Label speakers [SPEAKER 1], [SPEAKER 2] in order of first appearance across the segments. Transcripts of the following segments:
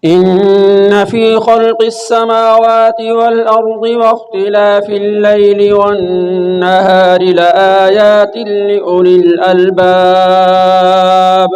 [SPEAKER 1] इन्न फ़ी ख़ल्क़िस समावाति वल अर्ज़ि वख्तिलाफ़िल लैलि वन नहारि लआयातिन लिउलिल अलबाब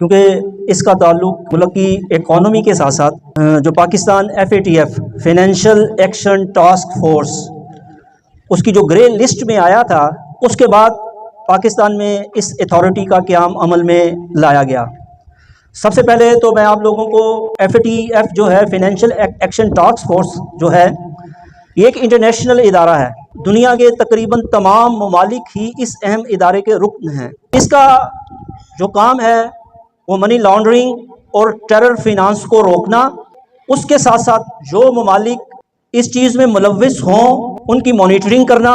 [SPEAKER 2] क्योंकि इसका ताल्लुक मुल्क की इकॉनमी के साथ साथ जो Pakistan FATF financial action task force उसकी जो ग्रे लिस्ट में आया था, उसके बाद पाकिस्तान में इस अथॉरिटी का क़याम अमल में लाया गया। सबसे पहले तो मैं आप लोगों को FATF जो है फाइनेंशियल एक्शन टास्क फोर्स जो है, ये एक इंटरनेशनल इदारा है। दुनिया के तकरीबन तमाम ममालिक ही इस अहम इदारे के रुकन हैं। इसका जो काम है वो मनी लॉन्ड्रिंग और टेरर फिनांस को रोकना, उसके साथ साथ जो ममालिक इस चीज़ में मुलव्विस हों उनकी मॉनिटरिंग करना,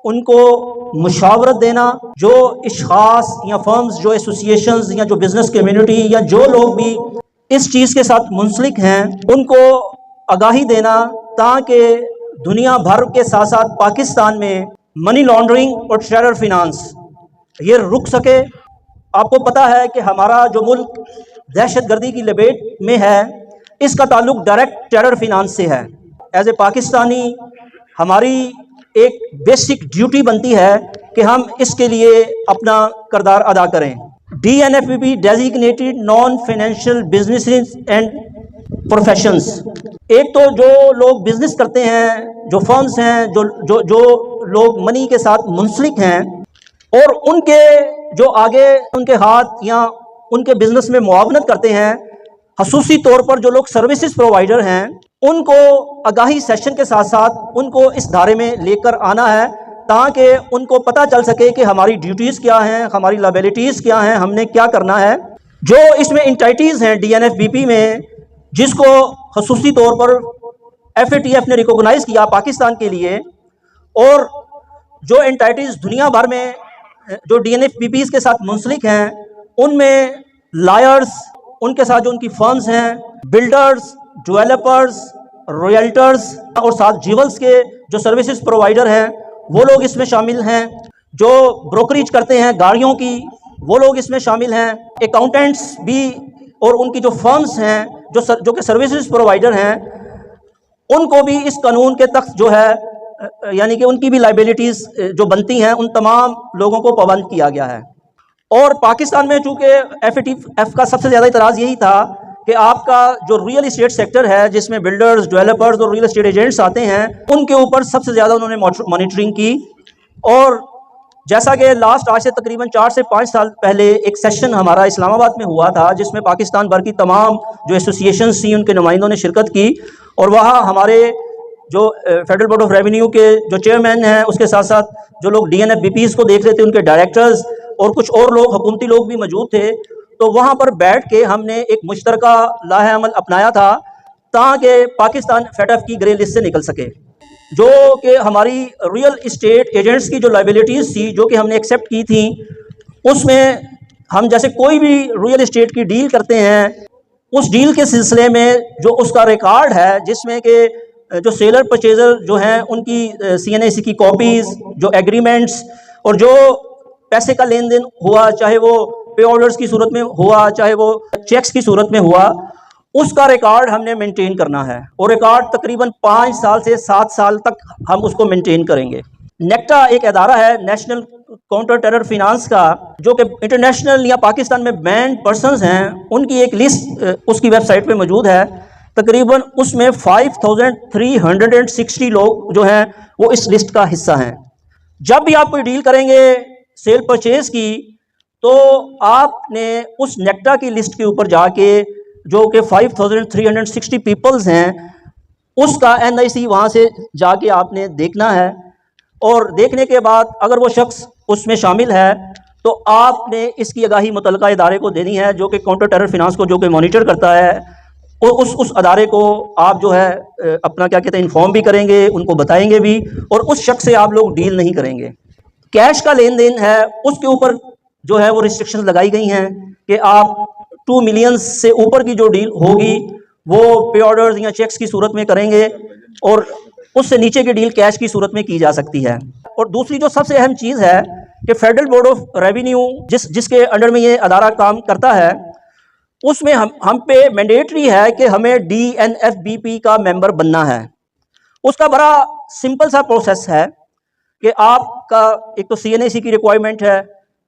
[SPEAKER 2] उनको मुशावरत देना, जो इश्खास या फर्म्स, जो एसोसिएशंस या जो बिज़नेस कम्युनिटी या जो लोग भी इस चीज़ के साथ मुंसलिक हैं उनको आगाही देना, ताकि दुनिया भर के साथ साथ पाकिस्तान में मनी लॉन्ड्रिंग और टेरर फिनांस ये रुक सके। आपको पता है कि हमारा जो मुल्क दहशतगर्दी की लपेट में है, इसका ताल्लुक डायरेक्ट टेरर फिनांस से है। एज ए पाकिस्तानी हमारी एक बेसिक ड्यूटी बनती है कि हम इसके लिए अपना किरदार अदा करें। DNFBP designated non financial businesses and professions, एक तो जो लोग बिजनेस करते हैं, जो फर्म्स हैं, जो लोग मनी के साथ मुंसलिक हैं और उनके जो आगे उनके हाथ या उनके बिजनेस में मुआवनत करते हैं, खसूसी तौर पर जो लोग सर्विसेज प्रोवाइडर हैं, उनको आगाही सेशन के साथ साथ उनको इस धारे में लेकर आना है, ताकि उनको पता चल सके कि हमारी ड्यूटीज़ क्या हैं, हमारी लायबिलिटीज़ क्या हैं, हमने क्या करना है। जो इसमें एंटिटीज़ हैं DNFBP में, जिसको खसूसी तौर पर FATF ने रिकॉग्नाइज़ किया पाकिस्तान के लिए, और जो एंटिटीज़ दुनिया भर में जो DNFBPs के साथ मुंसलिक हैं, उनमें लायर्स, उनके साथ जो उनकी फर्म्स हैं, बिल्डर्स, डेवलपर्स, रॉयल्टर्स और साथ ज्वेल्स के जो सर्विसेज प्रोवाइडर हैं वो लोग इसमें शामिल हैं। जो ब्रोकरेज करते हैं गाड़ियों की, वो लोग इसमें शामिल हैं। अकाउंटेंट्स भी और उनकी जो फर्म्स हैं जो कि सर्विसेज प्रोवाइडर हैं, उनको भी इस कानून के तहत जो है यानी कि उनकी भी लायबिलिटीज़ जो बनती हैं, उन तमाम लोगों को पाबंद किया गया है। और पाकिस्तान में चूँकि FATF का सबसे ज़्यादा इतराज़ यही था कि आपका जो रियल इस्टेट सेक्टर है, जिसमें बिल्डर्स, डेवलपर्स और रियल इस्टेट एजेंट्स आते हैं, उनके ऊपर सबसे ज़्यादा उन्होंने मॉनिटरिंग की। और जैसा कि लास्ट आज से तकरीबन 4 से 5 साल पहले एक सेशन हमारा इस्लामाबाद में हुआ था, जिसमें पाकिस्तान भर की तमाम जो एसोसिएशंस थी उनके नुमाइंदों ने शिरकत की, और वहाँ हमारे जो फेडरल बोर्ड ऑफ रेवेन्यू के जो चेयरमैन हैं, उसके साथ साथ जो लोग DNFBPs को देख रहे थे, उनके डायरेक्टर्स और कुछ और लोग, हुकूमती लोग भी मौजूद थे। तो वहाँ पर बैठ के हमने एक मुश्तरका लाहे अमल अपनाया था, ताकि पाकिस्तान FATF की ग्रे लिस्ट से निकल सके। जो कि हमारी रियल इस्टेट एजेंट्स की जो लायबिलिटीज़ थी, जो कि हमने एक्सेप्ट की थी, उसमें हम जैसे कोई भी रियल इस्टेट की डील करते हैं, उस डील के सिलसिले में जो उसका रिकॉर्ड है, जिसमें कि जो सेलर परचेज़र जो हैं उनकी CNAC की कॉपीज़, जो एग्रीमेंट्स और जो पैसे का लेन देन हुआ, चाहे वो पे ऑर्डर्स की सूरत में हुआ, चाहे वो चेक्स की सूरत में हुआ, उसका रिकॉर्ड हमने मेंटेन करना है। और रिकॉर्ड तकरीबन 5 साल से 7 साल तक हम उसको मेंटेन करेंगे। नेक्टा एक अदारा है नेशनल काउंटर टेरर फिनांस का, जो कि इंटरनेशनल या पाकिस्तान में बैंड पर्सनस हैं, उनकी एक लिस्ट उसकी वेबसाइट पे मौजूद है। तकरीबन उसमें 5360 लोग जो हैं वो इस लिस्ट का हिस्सा हैं। जब भी आप कोई डील करेंगे सेल परचेज़ की, तो आपने उस नेक्टा की लिस्ट के ऊपर जाके, जो कि 5360 पीपल्स हैं, उसका NIC वहाँ से जाके आपने देखना है। और देखने के बाद अगर वो शख्स उसमें शामिल है, तो आपने इसकी आगाही मुतल्लिका इदारे को देनी है, जो कि काउंटर टेरर फिनांस को जो कि मॉनिटर करता है, उस अदारे को आप जो है अपना क्या कहते हैं इन्फॉर्म भी करेंगे, उनको बताएंगे भी, और उस शख्स से आप लोग डील नहीं करेंगे। कैश का लेन देन है उसके ऊपर जो है वो रिस्ट्रिक्शंस लगाई गई हैं कि आप 2 मिलियन से ऊपर की जो डील होगी वो पे ऑर्डर्स या चेक्स की सूरत में करेंगे, और उससे नीचे की डील कैश की सूरत में की जा सकती है। और दूसरी जो सबसे अहम चीज़ है कि फेडरल बोर्ड ऑफ रेवेन्यू जिसके अंडर में ये अदारा काम करता है, उसमें हम पे मैंडेटरी है कि हमें DNFBP का मेंबर बनना है। उसका बड़ा सिंपल सा प्रोसेस है कि आपका एक तो CNAC की रिक्वायरमेंट है,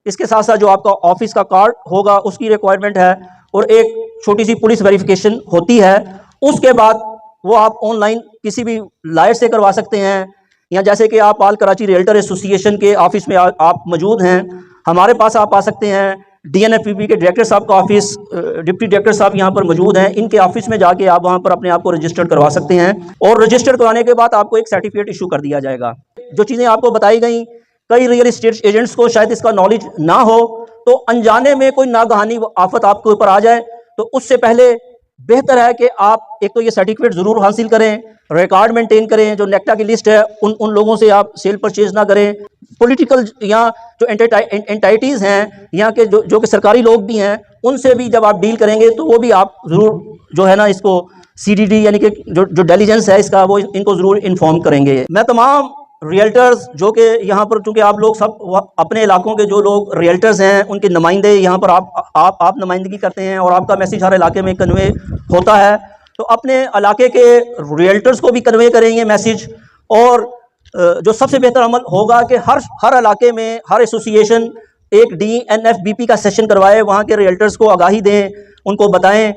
[SPEAKER 2] इसके साथ साथ जो आपका ऑफिस का कार्ड होगा उसकी रिक्वायरमेंट है, और एक छोटी सी पुलिस वेरिफिकेशन होती है। उसके बाद वो आप ऑनलाइन किसी भी लायर से करवा सकते हैं, या जैसे कि आप आल कराची रियल्टर एसोसिएशन के ऑफिस में आप मौजूद हैं, हमारे पास आप आ सकते हैं। DNFBP के डायरेक्टर साहब का ऑफिस, डिप्टी डायरेक्टर साहब यहाँ पर मौजूद हैं, इनके ऑफिस में जाके आप वहाँ पर अपने आप को रजिस्टर करवा सकते हैं, और रजिस्टर करवाने के बाद आपको एक सर्टिफिकेट इशू कर दिया जाएगा। जो चीज़ें आपको बताई गई, कई रियल एस्टेट एजेंट्स को शायद इसका नॉलेज ना हो, तो अनजाने में कोई नागहानी आफत आपके ऊपर आ जाए तो उससे पहले बेहतर है कि आप एक तो ये सर्टिफिकेट ज़रूर हासिल करें, रिकॉर्ड मेंटेन करें। जो नेक्टा की लिस्ट है उन लोगों से आप सेल परचेज ना करें। पॉलिटिकल या जो एंटाइटीज़ हैं यहाँ के जो कि सरकारी लोग भी हैं, उनसे भी जब आप डील करेंगे तो वो भी आप ज़रूर जो है ना इसको CDD यानी कि जो डिलीजेंस है इसका, वो इनको ज़रूर इन्फॉर्म करेंगे। मैं तमाम रियल्टर्स जो कि यहाँ पर, चूँकि आप लोग सब अपने इलाकों के जो लोग रियल्टर्स हैं उनके नुमाइंदे यहाँ पर आप नुमाइंदगी करते हैं, और आपका मैसेज हर इलाके में कन्वे होता है, तो अपने इलाके के रियल्टर्स को भी कन्वे करेंगे मैसेज। और जो सबसे बेहतर अमल होगा कि हर इलाके में हर एसोसिएशन एक DNFBP का सेशन करवाए, वहाँ के रियल्टर्स को आगाही दें, उनको बताएं,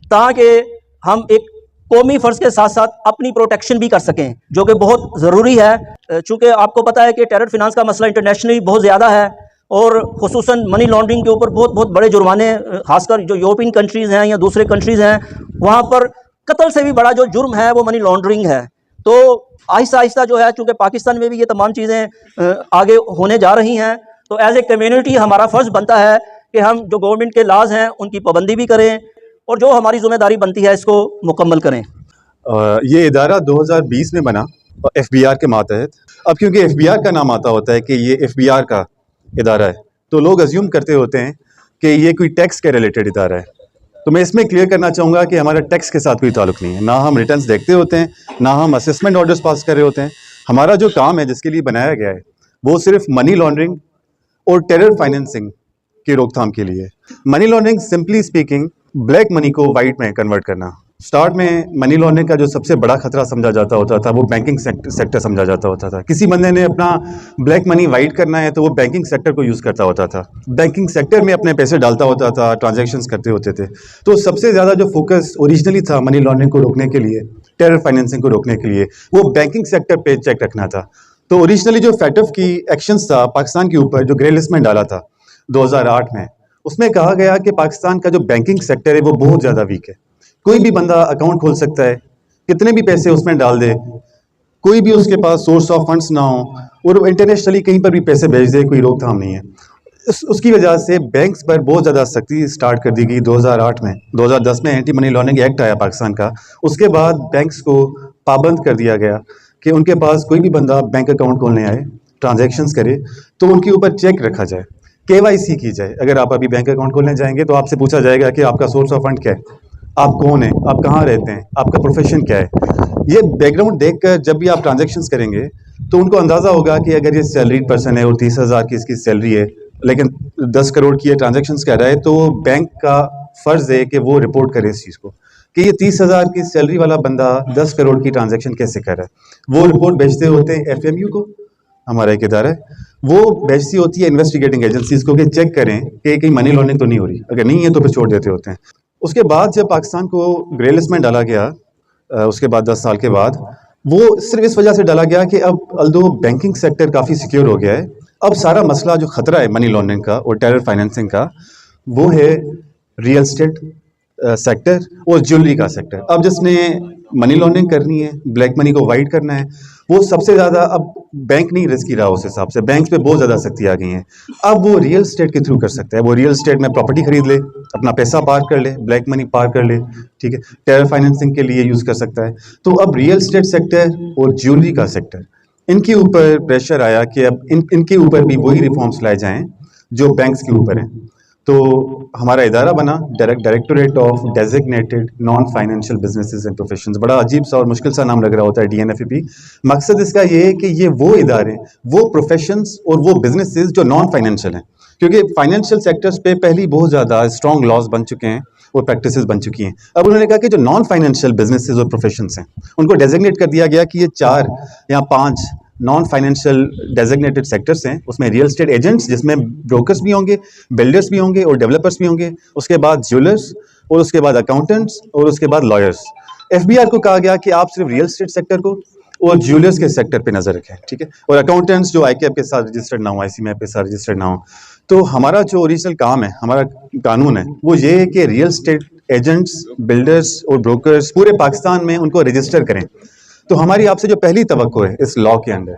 [SPEAKER 2] ताकि हम एक कौमी फ़र्ज़ के साथ साथ अपनी प्रोटेक्शन भी कर सकें, जो कि बहुत ज़रूरी है। चूँकि आपको पता है कि टेरर फिनांस का मसला इंटरनेशनली बहुत ज़्यादा है, और खुसूसन मनी लॉन्ड्रिंग के ऊपर बहुत बड़े जुर्माने, खासकर जो यूरोपियन कंट्रीज़ हैं या दूसरे कंट्रीज़ हैं, वहाँ पर कत्ल से भी बड़ा जो जुर्म है वो मनी लॉन्ड्रिंग है। तो आहिस्ता आहिस्ता जो है, चूँकि पाकिस्तान में भी ये तमाम चीज़ें आगे होने जा रही हैं, तो एज ए कम्यूनिटी हमारा फ़र्ज़ बनता है कि हम जो गवर्नमेंट के लाज हैं उनकी पाबंदी भी करें, और जो हमारी ज़िम्मेदारी बनती है इसको मुकम्मल करें।
[SPEAKER 3] ये इदारा 2020 में बना FBR के मातहत। अब क्योंकि FBR का नाम आता होता है कि ये FBR का इदारा है, तो लोग अज्यूम करते होते हैं कि ये कोई टैक्स के रिलेटेड इदारा है। तो मैं इसमें क्लियर करना चाहूँगा कि हमारा टैक्स के साथ कोई ताल्लुक़ नहीं है। ना हम रिटर्न्स देखते होते हैं, ना हम असेसमेंट ऑर्डर्स पास कर रहे होते हैं। हमारा जो काम है, जिसके लिए बनाया गया है, वो सिर्फ मनी लॉन्ड्रिंग और टेरर फाइनेंसिंग की रोकथाम के लिए। Money laundering simply speaking black money को वाइट में कन्वर्ट करना। स्टार्ट में मनी लॉन्ड्रिंग का जो सबसे बड़ा खतरा समझा जाता होता था वो बैंकिंग सेक्टर समझा जाता होता था। किसी बंदे ने अपना ब्लैक मनी वाइट करना है तो वो बैंकिंग सेक्टर को यूज़ करता होता था, बैंकिंग सेक्टर में अपने पैसे डालता होता था, ट्रांजैक्शंस करते होते थे। तो सबसे ज़्यादा जो फोकस ओरिजिनली था मनी लॉन्ड्रिंग को रोकने के लिए, टेरर फाइनेंसिंग को रोकने के लिए, वो बैंकिंग सेक्टर पे चेक रखना था। तो ओरिजिनली जो FATF की एक्शंस था पाकिस्तान के ऊपर, जो ग्रे लिस्ट में डाला था 2008 में, उसमें कहा गया कि पाकिस्तान का जो बैंकिंग सेक्टर है वो बहुत ज़्यादा वीक है। कोई भी बंदा अकाउंट खोल सकता है, कितने भी पैसे उसमें डाल दे, कोई भी उसके पास सोर्स ऑफ फंड्स ना हो, और वो इंटरनेशनली कहीं पर भी पैसे भेज दे, कोई रोकथाम नहीं है। उसकी वजह से बैंक्स पर बहुत ज़्यादा सख्ती स्टार्ट कर दी गई 2008 में। 2010 में एंटी मनी लॉन्ड्रिंग एक्ट आया पाकिस्तान का। उसके बाद बैंक्स को पाबंद कर दिया गया कि उनके पास कोई भी बंदा बैंक अकाउंट खोलने आए, ट्रांजैक्शंस करे, तो उनके ऊपर चेक रखा जाए, KYC की जाए। अगर आप अभी बैंक अकाउंट खोलने जाएंगे तो आपसे पूछा जाएगा कि आपका सोर्स ऑफ फंड क्या है, आप कौन हैं, आप कहाँ रहते हैं, आपका प्रोफेशन क्या है। ये बैकग्राउंड देखकर जब भी आप ट्रांजैक्शंस करेंगे तो उनको अंदाज़ा होगा कि अगर ये सैलरीड पर्सन है और 30,000 की इसकी सैलरी है, लेकिन 10 करोड़ की ये ट्रांजैक्शंस कर रहा है, तो बैंक का फ़र्ज़ है कि वो रिपोर्ट करे इस चीज़ को कि ये 30,000 की सैलरी वाला बंदा 10 करोड़ की ट्रांजैक्शन कैसे कर रहा है। वो रिपोर्ट भेजते होते हैं FMU को, हमारा एक इदारा है, वो भेजती होती है इन्वेस्टिगेटिंग एजेंसीज़ को कि चेक करें कि कहीं मनी लॉन्ड्रिंग तो नहीं हो रही। अगर नहीं है तो फिर छोड़ देते होते हैं। उसके बाद जब पाकिस्तान को ग्रे लिस्ट में डाला गया, उसके बाद 10 साल के बाद, वो सिर्फ इस वजह से डाला गया कि अब अल्दो बैंकिंग सेक्टर काफ़ी सिक्योर हो गया है, अब सारा मसला जो ख़तरा है मनी लॉन्ड्रिंग का और टेरर फाइनेंसिंग का, वो है रियल एस्टेट सेक्टर और ज्वेलरी का सेक्टर। अब जिसने मनी लॉन्ड्रिंग करनी है, ब्लैक मनी को वाइट करना है, वो सबसे ज़्यादा अब बैंक नहीं रिस्क रहा उस हिसाब से, बैंक पे बहुत ज़्यादा सख्ती आ गई है। अब वो रियल स्टेट के थ्रू कर सकता है, वो रियल स्टेट में प्रॉपर्टी खरीद ले, अपना पैसा पार कर ले, ब्लैक मनी पार कर ले, ठीक है, टेरर फाइनेंसिंग के लिए यूज़ कर सकता है। तो अब रियल स्टेट सेक्टर और ज्वेलरी का सेक्टर, इनके ऊपर प्रेशर आया कि अब इनके ऊपर भी वही रिफॉर्म्स लाए जाएँ जो बैंक्स के ऊपर हैं। तो हमारा इदारा बना directorate of designated non financial businesses and professions. बड़ा अजीब सा और मुश्किल सा नाम लग रहा होता है DNFEP। मकसद इसका ये है कि ये वो इदारे, वो प्रोफेशंस और वो बिजनेसेस जो नॉन फाइनेंशियल हैं, क्योंकि फाइनेंशियल सेक्टर्स पे पहले बहुत ज़्यादा स्ट्रॉन्ग लॉज बन चुके हैं और प्रैक्टिसेस बन चुकी हैं। अब उन्होंने कहा कि जो नॉन फाइनेंशियल बिजनेसेस और प्रोफेशंस हैं उनको डेजिग्नेट कर दिया गया कि ये 4 या 5 नॉन फाइनेंशियल डेजिग्नेटेड सेक्टर्स हैं। उसमें रियल स्टेट एजेंट्स, जिसमें ब्रोकर्स भी होंगे, बिल्डर्स भी होंगे और डेवलपर्स भी होंगे, उसके बाद ज्वेलर्स और उसके बाद अकाउंटेंट्स और उसके बाद लॉयर्स। FBR को कहा गया कि आप सिर्फ रियल स्टेट सेक्टर को और ज्वेलर्स के सेक्टर पे नजर रखें, ठीक है, और अकाउंटेंट्स जो ICAP के साथ रजिस्टर्ड ना हो, ICMAP के साथ रजिस्टर्ड ना हो। तो हमारा जो ओरिजिनल काम है, हमारा कानून है, वो ये है कि रियल स्टेट एजेंट्स, बिल्डर्स और ब्रोकर्स पूरे पाकिस्तान में उनको रजिस्टर करें। तो हमारी आपसे जो पहली तवक्को है इस लॉ के अंदर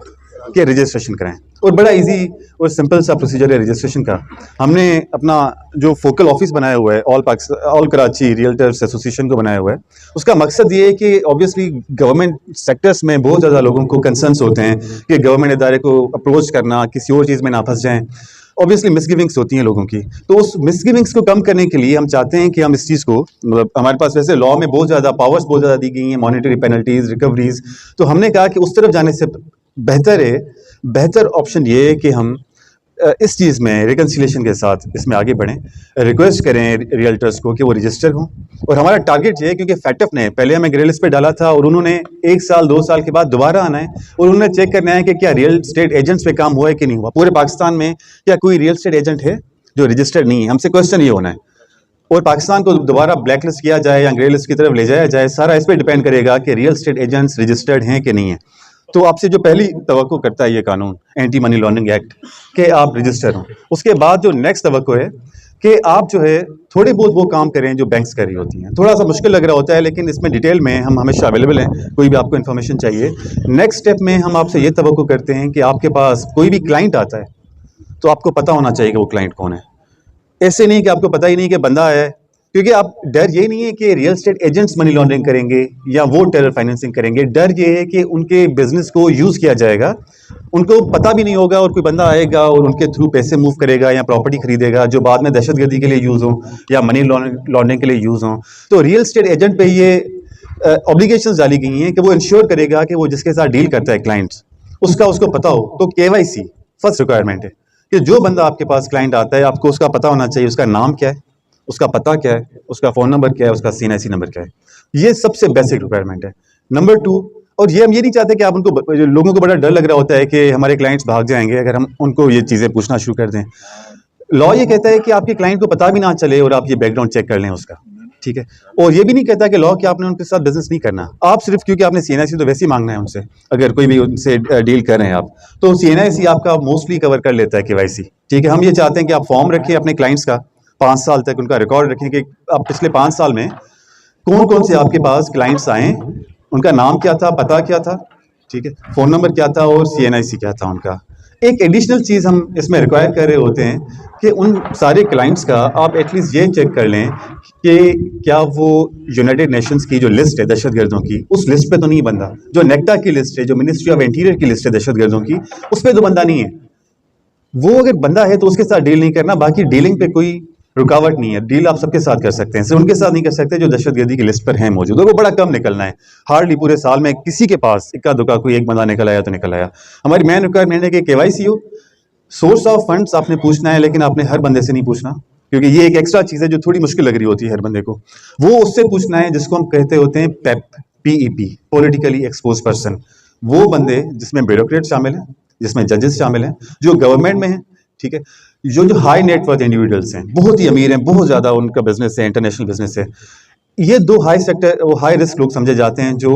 [SPEAKER 3] कि रजिस्ट्रेशन कराएं, और बड़ा इजी और सिंपल सा प्रोसीजर है रजिस्ट्रेशन का। हमने अपना जो फोकल ऑफिस बनाया हुआ है ऑल कराची रियल्टर्स एसोसिएशन को बनाया हुआ है। उसका मकसद ये है कि ऑब्वियसली गवर्नमेंट सेक्टर्स में बहुत ज़्यादा लोगों को कंसर्न्स होते हैं कि गवर्नमेंट इदारे को अप्रोच करना, किसी और चीज़ में ना फंस जाएँ। ऑब्वियसली मिसगिविंग्स होती हैं लोगों की, तो उस मिसगिविंग्स को कम करने के लिए हम चाहते हैं कि हम इस चीज़ को, मतलब हमारे पास वैसे लॉ में बहुत ज़्यादा पावर्स बहुत ज़्यादा दी गई हैं, मॉनेटरी पेनल्टीज, रिकवरीज, तो हमने कहा कि उस तरफ जाने से बेहतर ऑप्शन ये है कि हम इस चीज़ में रिकन्सिलेशन के साथ इसमें आगे बढ़ें, रिक्वेस्ट करें रियल्टर्स को कि वो रजिस्टर हों। और हमारा टारगेट ये है, क्योंकि फैटफ ने पहले हमें ग्रे लिस्ट पे डाला था और उन्होंने 1 साल 2 साल के बाद दोबारा आना है और उन्होंने चेक करना है कि क्या रियल स्टेट एजेंट्स पे काम हुआ है कि नहीं हुआ। पूरे पाकिस्तान में क्या कोई रियल स्टेट एजेंट है जो रजिस्टर्ड नहीं है? हमसे क्वेश्चन ये होना है। और पाकिस्तान को दोबारा ब्लैक लिस्ट किया जाए या ग्रे लिस्ट की तरफ ले जाया जाए, सारा इस पर डिपेंड करेगा कि रियल स्टेट एजेंट्स रजिस्टर्ड हैं कि नहीं है। तो आपसे जो पहली तवक्को करता है ये कानून, एंटी मनी लॉन्ड्रिंग एक्ट, कि आप रजिस्टर हों। उसके बाद जो नेक्स्ट तवक्को है कि आप जो है थोड़े बहुत वो काम करें जो बैंक्स कर रही होती हैं। थोड़ा सा मुश्किल लग रहा होता है, लेकिन इसमें डिटेल में हम हमेशा अवेलेबल हैं, कोई भी आपको इन्फॉर्मेशन चाहिए। नेक्स्ट स्टेप में हम आपसे ये तवक्को करते हैं कि आपके पास कोई भी क्लाइंट आता है तो आपको पता होना चाहिए कि वो क्लाइंट कौन है। ऐसे नहीं कि आपको पता ही नहीं कि बंदा है, क्योंकि आप डर ये नहीं है कि real estate agents money laundering करेंगे या वो टेरर फाइनेंसिंग करेंगे। डर ये है कि उनके बिजनेस को यूज़ किया जाएगा, उनको पता भी नहीं होगा और कोई बंदा आएगा और उनके थ्रू पैसे मूव करेगा या प्रॉपर्टी खरीदेगा जो बाद में दहशतगर्दी के लिए यूज़ हो या मनी लॉन्ड्रिंग के लिए यूज़ हो। तो रियल स्टेट एजेंट पे ये ऑब्लिगेशंस डाली गई हैं कि वो इंश्योर करेगा कि वो जिसके साथ डील करता है क्लाइंट्स, उसको पता हो। तो KYC फर्स्ट रिक्वायरमेंट है कि जो बंदा आपके पास क्लाइंट आता है आपको उसका पता होना चाहिए, उसका नाम क्या है, उसका पता क्या है, उसका फ़ोन नंबर क्या है, उसका CNIC नंबर क्या है। ये सबसे बेसिक रिक्वायरमेंट है। नंबर 2, और ये हम ये नहीं चाहते कि आप उनको, लोगों को बड़ा डर लग रहा होता है कि हमारे क्लाइंट्स भाग जाएंगे अगर हम उनको ये चीज़ें पूछना शुरू कर दें। लॉ ये कहता है कि आपके क्लाइंट को पता भी ना चले और आप ये बैकग्राउंड चेक कर लें उसका, ठीक है। और ये भी नहीं कहता कि लॉ कि आपने उनके साथ बिजनेस नहीं करना, आप सिर्फ क्योंकि आपने CNIC तो वैसे ही मांगना है उनसे, अगर कोई भी उनसे डील कर रहे हैं आप, तो CNIC आपका मोस्टली कवर कर लेता है KYC, ठीक है। हम ये चाहते हैं कि आप फॉर्म रखें अपने क्लाइंट्स का, 5 साल तक उनका रिकॉर्ड रखें कि आप पिछले 5 साल में कौन कौन से आपके पास क्लाइंट्स आए, उनका नाम क्या था, पता क्या था, ठीक है, फ़ोन नंबर क्या था और CNIC क्या था उनका। एक एडिशनल चीज़ हम इसमें रिक्वायर कर रहे होते हैं कि उन सारे क्लाइंट्स का आप एटलीस्ट ये चेक कर लें कि क्या वो यूनाइटेड नेशंस की जो लिस्ट है दहशतगर्दों की, उस लिस्ट पे तो नहीं बंदा, जो नेक्टा की लिस्ट है, जो मिनिस्ट्री ऑफ इंटीरियर की लिस्ट है दहशतगर्दों की, उस पर तो बंदा नहीं है। वो अगर बंदा है तो उसके साथ डील नहीं करना, बाकी डीलिंग पे कोई रुकावट नहीं है। डील आप सबके साथ कर सकते हैं, सिर्फ उनके साथ नहीं कर सकते जो दहशतगर्दी की लिस्ट पर हैं मौजूद, और वो बड़ा कम निकलना है। हार्डली पूरे साल में किसी के पास इक्का दुक्का कोई एक बंदा निकल आया तो निकल आया। हमारी मेन रिक्वायरमेंट है कि KYC हो, सोर्स ऑफ फंड्स आपने पूछना है, लेकिन आपने हर बंदे से नहीं पूछना, क्योंकि ये एक एक्स्ट्रा चीज़ है जो थोड़ी मुश्किल लग रही होती है हर बंदे को। वो उससे पूछना है जिसको हम कहते होते हैं PEP, पॉलिटिकली एक्सपोज पर्सन। वो बंदे जिसमें ब्यूरोक्रेट शामिल हैं, जिसमें जजेस शामिल हैं, जो गवर्नमेंट में हैं, ठीक है, जो हाई नेटवर्थ इंडिविजुअल्स हैं, बहुत ही अमीर हैं, बहुत ज़्यादा उनका बिजनेस है, इंटरनेशनल बिजनेस है। ये 2 हाई रिस्क लोग समझे जाते हैं जो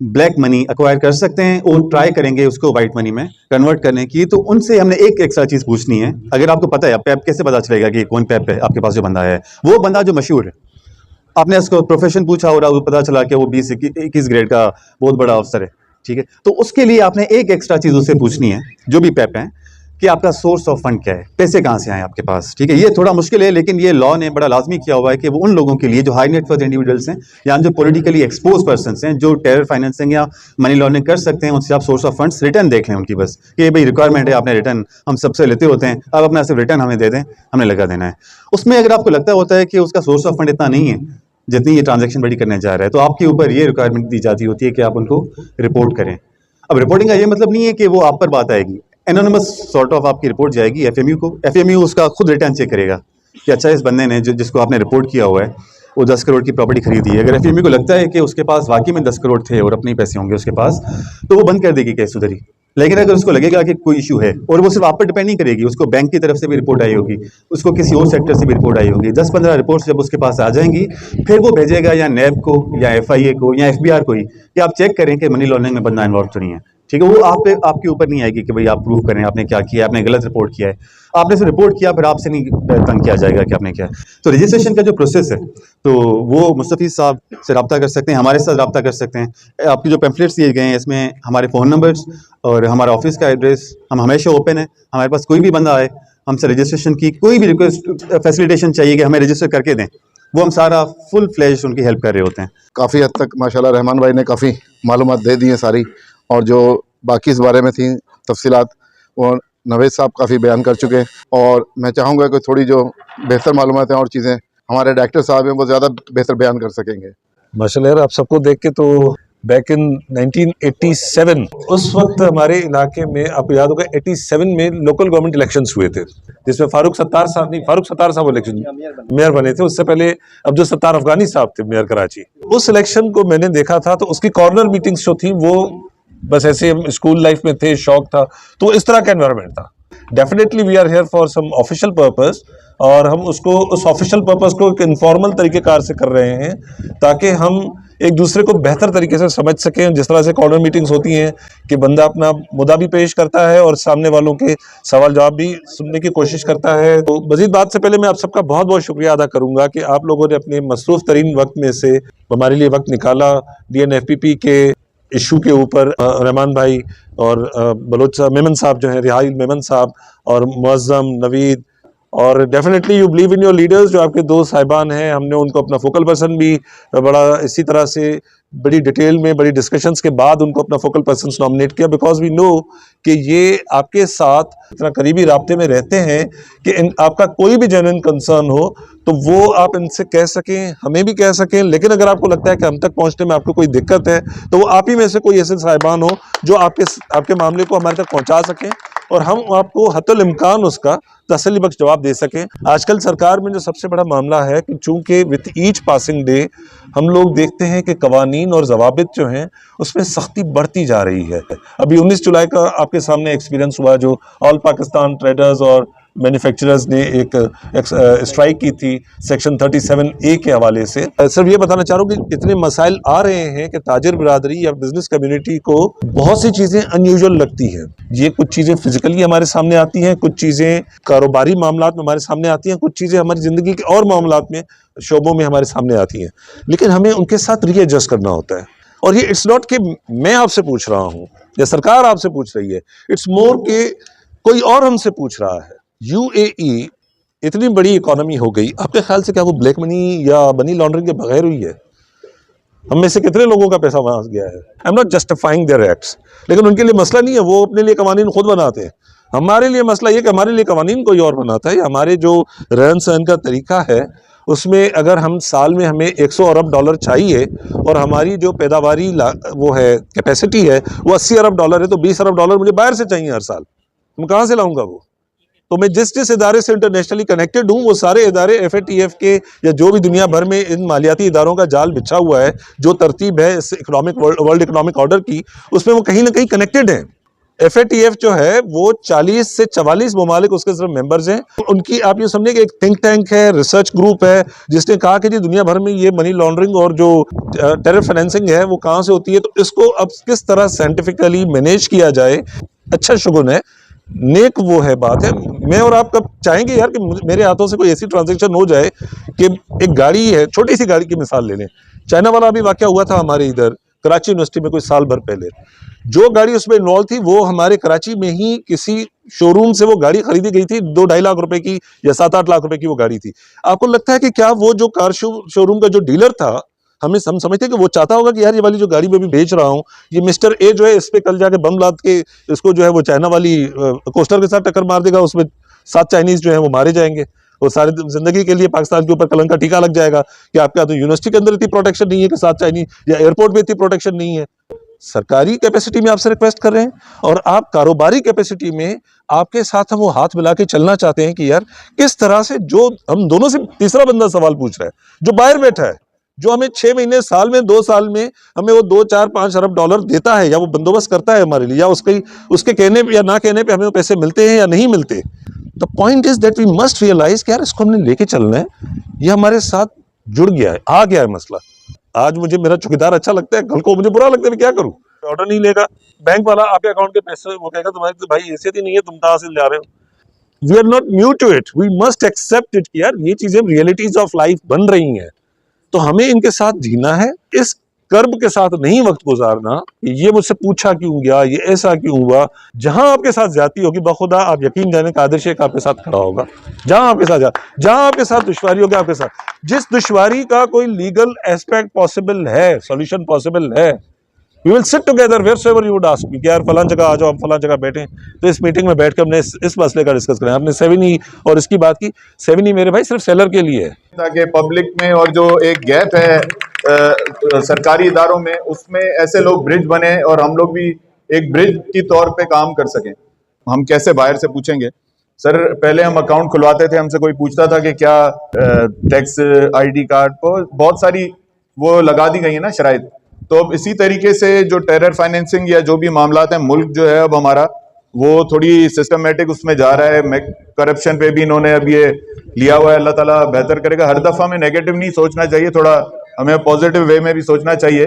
[SPEAKER 3] ब्लैक मनी एक्वायर कर सकते हैं और ट्राई करेंगे उसको वाइट मनी में कन्वर्ट करने की। तो उनसे हमने एक एक्स्ट्रा चीज़ पूछनी है। अगर आपको पता है, PEP कैसे पता चलेगा कि कौन PEP है आपके पास जो बंदा है, वो बंदा जो मशहूर है। आपने उसको प्रोफेशन पूछा और आपको पता चला कि वो 20-21 ग्रेड का बहुत बड़ा अफसर है, ठीक है, तो उसके लिए आपने एक एक्स्ट्रा चीज़ उससे पूछनी है, जो भी पैप है, कि आपका सोर्स ऑफ फंड क्या है, पैसे कहाँ से आए आपके पास, ठीक है। ये थोड़ा मुश्किल है, लेकिन ये लॉ ने बड़ा लाजमी किया हुआ है कि वो उन लोगों के लिए जो हाई नेटवर्थ इंडिविजुअल्स हैं या जो पॉलिटिकली एक्सपोज पर्सन्स हैं, जो टेरर फाइनेंसिंग या मनी लॉन्ड्रिंग कर सकते हैं, उनसे आप सोर्स ऑफ फंड्स रिटर्न देख लें उनकी, बस कि भाई रिक्वायरमेंट है, आपने रिटर्न हम सबसे लेते होते हैं, आप अपना सिर्फ रिटर्न हमें दे दें, हमने लगा देना है। उसमें अगर आपको लगता होता है कि उसका सोर्स ऑफ फंड इतना नहीं है जितनी ये ट्रांजैक्शन बड़ी करने जा रहा है, तो आपके ऊपर ये रिक्वायरमेंट दी जाती होती है कि आप उनको रिपोर्ट करें। अब रिपोर्टिंग का ये मतलब नहीं है कि वो आप पर बात आएगी, एनोनिमस सॉर्ट ऑफ आपकी रिपोर्ट जाएगी एफएमयू को, एफएमयू उसका खुद रिटर्न चेक करेगा कि अच्छा इस बंदे ने जिसको आपने रिपोर्ट किया हुआ है वो 10 करोड़ की प्रॉपर्टी खरीदी है। अगर एफएमयू को लगता है कि उसके पास वाकई में 10 करोड़ थे और अपने पैसे होंगे उसके पास, तो वो बंद कर देगी केस उधर ही। लेकिन अगर उसको लगेगा कि कोई इशू है, और वो सिर्फ आप पर डिपेंड नहीं करेगी, उसको बैंक की तरफ से भी रिपोर्ट आई होगी, उसको किसी और सेक्टर से भी रिपोर्ट आई होगी, 10-15 रिपोर्ट्स जब उसके पास आ जाएंगी, फिर वो भेजेगा या नैब को या एफआईए को या एफबीआर को ही कि आप चेक करें कि मनी लॉन्ड्रिंग में बंदा इन्वॉल्व तो नहीं है, ठीक है। वो आपके ऊपर नहीं आएगी कि भाई आप प्रूव करें आपने क्या किया, आपने गलत रिपोर्ट किया है, आपने सिर्फ रिपोर्ट किया, फिर आपसे नहीं तंग किया जाएगा कि आपने क्या। तो रजिस्ट्रेशन का जो प्रोसेस है, तो वो मुस्तफ़ी साहब से रब्ता कर सकते हैं, हमारे साथ रब्ता कर सकते हैं। आपकी जो पैम्फलेट्स दिए गए हैं इसमें हमारे फ़ोन नंबर्स और हमारा ऑफिस का एड्रेस, हम हमेशा ओपन है, हमारे पास कोई भी बंदा आए हमसे रजिस्ट्रेशन की कोई भी रिक्वेस्ट फैसिलिटेशन चाहिए कि हमें रजिस्टर करके दें, वो हम सारा फुल फ्लैश उनकी हेल्प कर रहे होते हैं।
[SPEAKER 4] काफ़ी हद तक माशाल्लाह रहमान भाई ने काफ़ी मालूमात दे दी हैं सारी, और जो बाकी इस बारे में थी तफसीलात वो नवेद साहब काफ़ी बयान कर चुके हैं। और मैं चाहूँगा कि थोड़ी जो बेहतर मालूमात हैं और चीज़ें हमारे डायरेक्टर साहब हैं वो ज़्यादा बेहतर बयान कर सकेंगे।
[SPEAKER 5] माशाल्लाह यार, आप सबको देख के तो बैक इन 1987 उस वक्त हमारे इलाके में, आपको याद होगा 87 में लोकल गवर्नमेंट इलेक्शंस हुए थे, जिसमें फारूक सत्तार साहब इलेक्शन मेयर बने थे। उससे पहले अब्दुल सत्तार अफगानी साहब थे मेयर कराची। उस इलेक्शन को मैंने देखा था, तो उसकी कॉर्नर मीटिंग्स जो थी वो बस ऐसे स्कूल लाइफ में थे, शौक था, तो इस तरह का एनवायरनमेंट था। Definitely we are here for some official purpose, और हम उसको उस ऑफिशियल पर्पस को एक इनफॉर्मल तरीकेकार से कर रहे हैं ताकि हम एक दूसरे को बेहतर तरीके से समझ सकें। जिस तरह से कॉर्नर मीटिंग्स होती हैं कि बंदा अपना मुद्दा भी पेश करता है और सामने वालों के सवाल जवाब भी सुनने की कोशिश करता है। तो मजीद बात से पहले मैं आप सबका बहुत बहुत शुक्रिया अदा करूंगा कि आप लोगों ने अपने मसरूफ तरीन वक्त में से हमारे लिए वक्त निकाला। DNFPP के इशू के ऊपर रहमान भाई और बलोच साहब, मेमन साहब जो हैं, रिहाइल मेमन साहब, और मुअज्जम नवीद, और definitely you believe in your leaders, जो आपके दो साहिबान हैं, हमने उनको अपना फोकल पर्सन भी बड़ा इसी तरह से बड़ी डिटेल में बड़ी डिस्कशंस के बाद उनको अपना फोकल पर्सन नॉमिनेट किया, बिकॉज वी नो कि ये आपके साथ इतना करीबी राब्ते में रहते हैं कि आपका कोई भी जेन्युइन कंसर्न हो तो वो आप इनसे कह सकें, हमें भी कह सकें। लेकिन अगर आपको लगता है कि हम तक पहुंचने में आपको कोई दिक्कत है तो वो आप ही में से कोई ऐसे साहिबान हो जो आपके मामले को हमारे तक पहुंचा सकें और हम आपको हतुल इम्कान उसका तसल्ली बख्श जवाब दे सकें। आजकल सरकार में जो सबसे बड़ा मामला है कि चूंकि विथ ईच पासिंग डे हम लोग देखते हैं कि कवानीन और जवाबित जो हैं उसमें सख्ती बढ़ती जा रही है। अभी 19 जुलाई का आपके सामने एक्सपीरियंस हुआ, जो ऑल पाकिस्तान ट्रेडर्स और मैन्युफैक्चरर्स ने एक स्ट्राइक की थी सेक्शन 37A के हवाले से। सिर्फ ये बताना चाह रहा हूँ कि इतने मसाइल आ रहे हैं कि ताजिर बिरादरी या बिजनेस कम्युनिटी को बहुत सी चीज़ें अनयूजुअल लगती हैं। ये कुछ चीज़ें फिजिकली हमारे सामने आती हैं, कुछ चीज़ें कारोबारी मामलात में हमारे सामने आती हैं, कुछ चीज़ें हमारी ज़िंदगी के और मामलात में शोबों में हमारे सामने आती हैं, लेकिन हमें उनके साथ रीएडजस्ट करना होता है। और ये इट्स नॉट कि मैं आपसे पूछ रहा हूँ या सरकार आपसे पूछ रही है, इट्स मोर कि कोई और हमसे पूछ रहा है। UAE इतनी बड़ी इकोनॉमी हो गई, आपके ख्याल से क्या वो ब्लैक मनी या मनी लॉन्ड्रिंग के बगैर हुई है? हम में से कितने लोगों का पैसा वहां गया है? I am not justifying their acts, लेकिन उनके लिए मसला नहीं है, वो अपने लिए कवानीन खुद बनाते हैं। हमारे लिए मसला ये कि हमारे लिए कवानीन कोई और बनाता है। हमारे जो रहन सहन का तरीका है उसमें अगर हम साल में हमें 100 अरब डॉलर चाहिए और हमारी जो पैदावारी वो है कैपेसिटी है वो 80 अरब डॉलर है, तो 20 अरब डॉलर मुझे बाहर से चाहिए हर साल। मैं कहाँ से लाऊंगा वो? तो मैं जिस इदारे से इंटरनेशनली कनेक्टेड हूँ वो सारे इदारे FATF के या जो भी दुनिया भर में इन मालियाती इदारों का जाल बिछा हुआ है, जो तरतीब है इस वर्ल्ड इकोनॉमिक ऑर्डर की, उसमें वो कहीं ना कहीं कनेक्टेड हैं। FATF जो है वो 40 से 44 ममालिक उसके सिर्फ मेंबर्स हैं। उनकी आप ये समझिए कि एक थिंक टैंक है, रिसर्च ग्रुप है, जिसने कहा कि जी दुनिया भर में ये मनी लॉन्ड्रिंग और जो टेरर फाइनेंसिंग है वो कहाँ से होती है, तो इसको अब किस तरह साइंटिफिकली मैनेज किया जाए। अच्छा शुगुन है नेक वो है बात है। मैं और आप कब चाहेंगे यार कि मेरे हाथों से कोई ऐसी ट्रांजैक्शन हो जाए कि एक गाड़ी है, छोटी सी गाड़ी की मिसाल ले लें, चाइना वाला अभी वाकया हुआ था हमारे इधर कराची यूनिवर्सिटी में कोई साल भर पहले, जो गाड़ी उसमें इन्वॉल्व थी वो हमारे कराची में ही किसी शोरूम से वो गाड़ी खरीदी गई थी, 2-2.5 लाख रुपए की या 7-8 लाख रुपए की वो गाड़ी थी। आपको लगता है कि क्या वो जो कार शोरूम का जो डीलर था, हम समझते हैं कि वो चाहता होगा कि यार ये वाली जो गाड़ी मैं भी बेच रहा हूँ, ये मिस्टर ए जो है इस पे कल जाके बम लाद के इसको जो है वो चाइना वाली कोस्टर के साथ टक्कर मार देगा, उसमें 7 चाइनीज जो है वो मारे जाएंगे, वो सारी जिंदगी के लिए पाकिस्तान के ऊपर कलंक का टीका लग जाएगा कि आपका तो यूनिवर्सिटी के अंदर इतनी प्रोटेक्शन नहीं है कि 7 चाइनीज, या एयरपोर्ट में इतनी प्रोटेक्शन नहीं है। सरकारी कैपेसिटी में आपसे रिक्वेस्ट कर रहे हैं और आप कारोबारी कैपेसिटी में आपके साथ हम वो हाथ मिला के चलना चाहते हैं कि यार किस तरह से, जो हम दोनों से तीसरा बंदा सवाल पूछ रहा है, जो बाहर बैठा है, जो हमें 6 महीने, साल में 2 साल में हमें वो 2-4-5 अरब डॉलर देता है या वो बंदोबस्त करता है हमारे लिए, या उसके कहने पे या ना कहने पे हमें वो पैसे मिलते हैं या नहीं मिलते। The point is that we must realize कि यार इसको हमने लेके चलना है, ये हमारे साथ जुड़ गया है, आ गया है मसला। आज मुझे मेरा चौकीदार अच्छा लगता है, कल को मुझे बुरा लगता है, मैं क्या करूं? ऑर्डर नहीं लेगा बैंक वाला आपके अकाउंट के पैसे, वो कहेगा तुम्हारी तो भाई हैसियत ही नहीं है, तुम कहां से ला रहे हो। We are not new to it, we must accept it कि यार ये चीजें रियलिटीज ऑफ लाइफ बन रही हैं, तो हमें इनके साथ जीना है। इस कर्ब के साथ नहीं वक्त गुजारना, ये मुझसे पूछा क्यों गया, ये ऐसा क्यों हुआ। जहां आपके साथ ज्यादती होगी बखुदा आप यकीन जाने कादिर शेख आपके साथ खड़ा होगा, जहां आपके साथ दुश्वारी होगी आपके साथ, जिस दुश्वारी का कोई लीगल एस्पेक्ट पॉसिबल है, सॉल्यूशन पॉसिबल है, we will sit together wherever you would ask me कि यार फलां जगह आ जाओ, हम फलां जगह बैठे, तो इस मीटिंग में बैठ के हमने इस मसले का डिस्कस करें। आपने 7E और इसकी बात की, 7E मेरे भाई सिर्फ सेलर के लिए है,
[SPEAKER 3] ताकि पब्लिक में और जो एक गैप है सरकारी इदारों में, उसमें ऐसे लोग ब्रिज बने और हम लोग भी एक ब्रिज की तौर पे काम कर सकें। हम कैसे बाहर से पूछेंगे? सर पहले हम अकाउंट खुलवाते थे, हमसे कोई पूछता था कि क्या टैक्स ID कार्ड, तो बहुत सारी वो लगा दी गई है ना शराइत। तो अब इसी तरीके से जो टेरर फाइनेंसिंग या जो भी मामलात हैं, मुल्क जो है अब हमारा वो थोड़ी सिस्टमेटिक उसमें जा रहा है। करप्शन पे भी इन्होंने अब ये लिया हुआ है, अल्लाह ताला बेहतर करेगा। हर दफ़ा हमें नेगेटिव नहीं सोचना चाहिए, थोड़ा हमें पॉजिटिव वे में भी सोचना चाहिए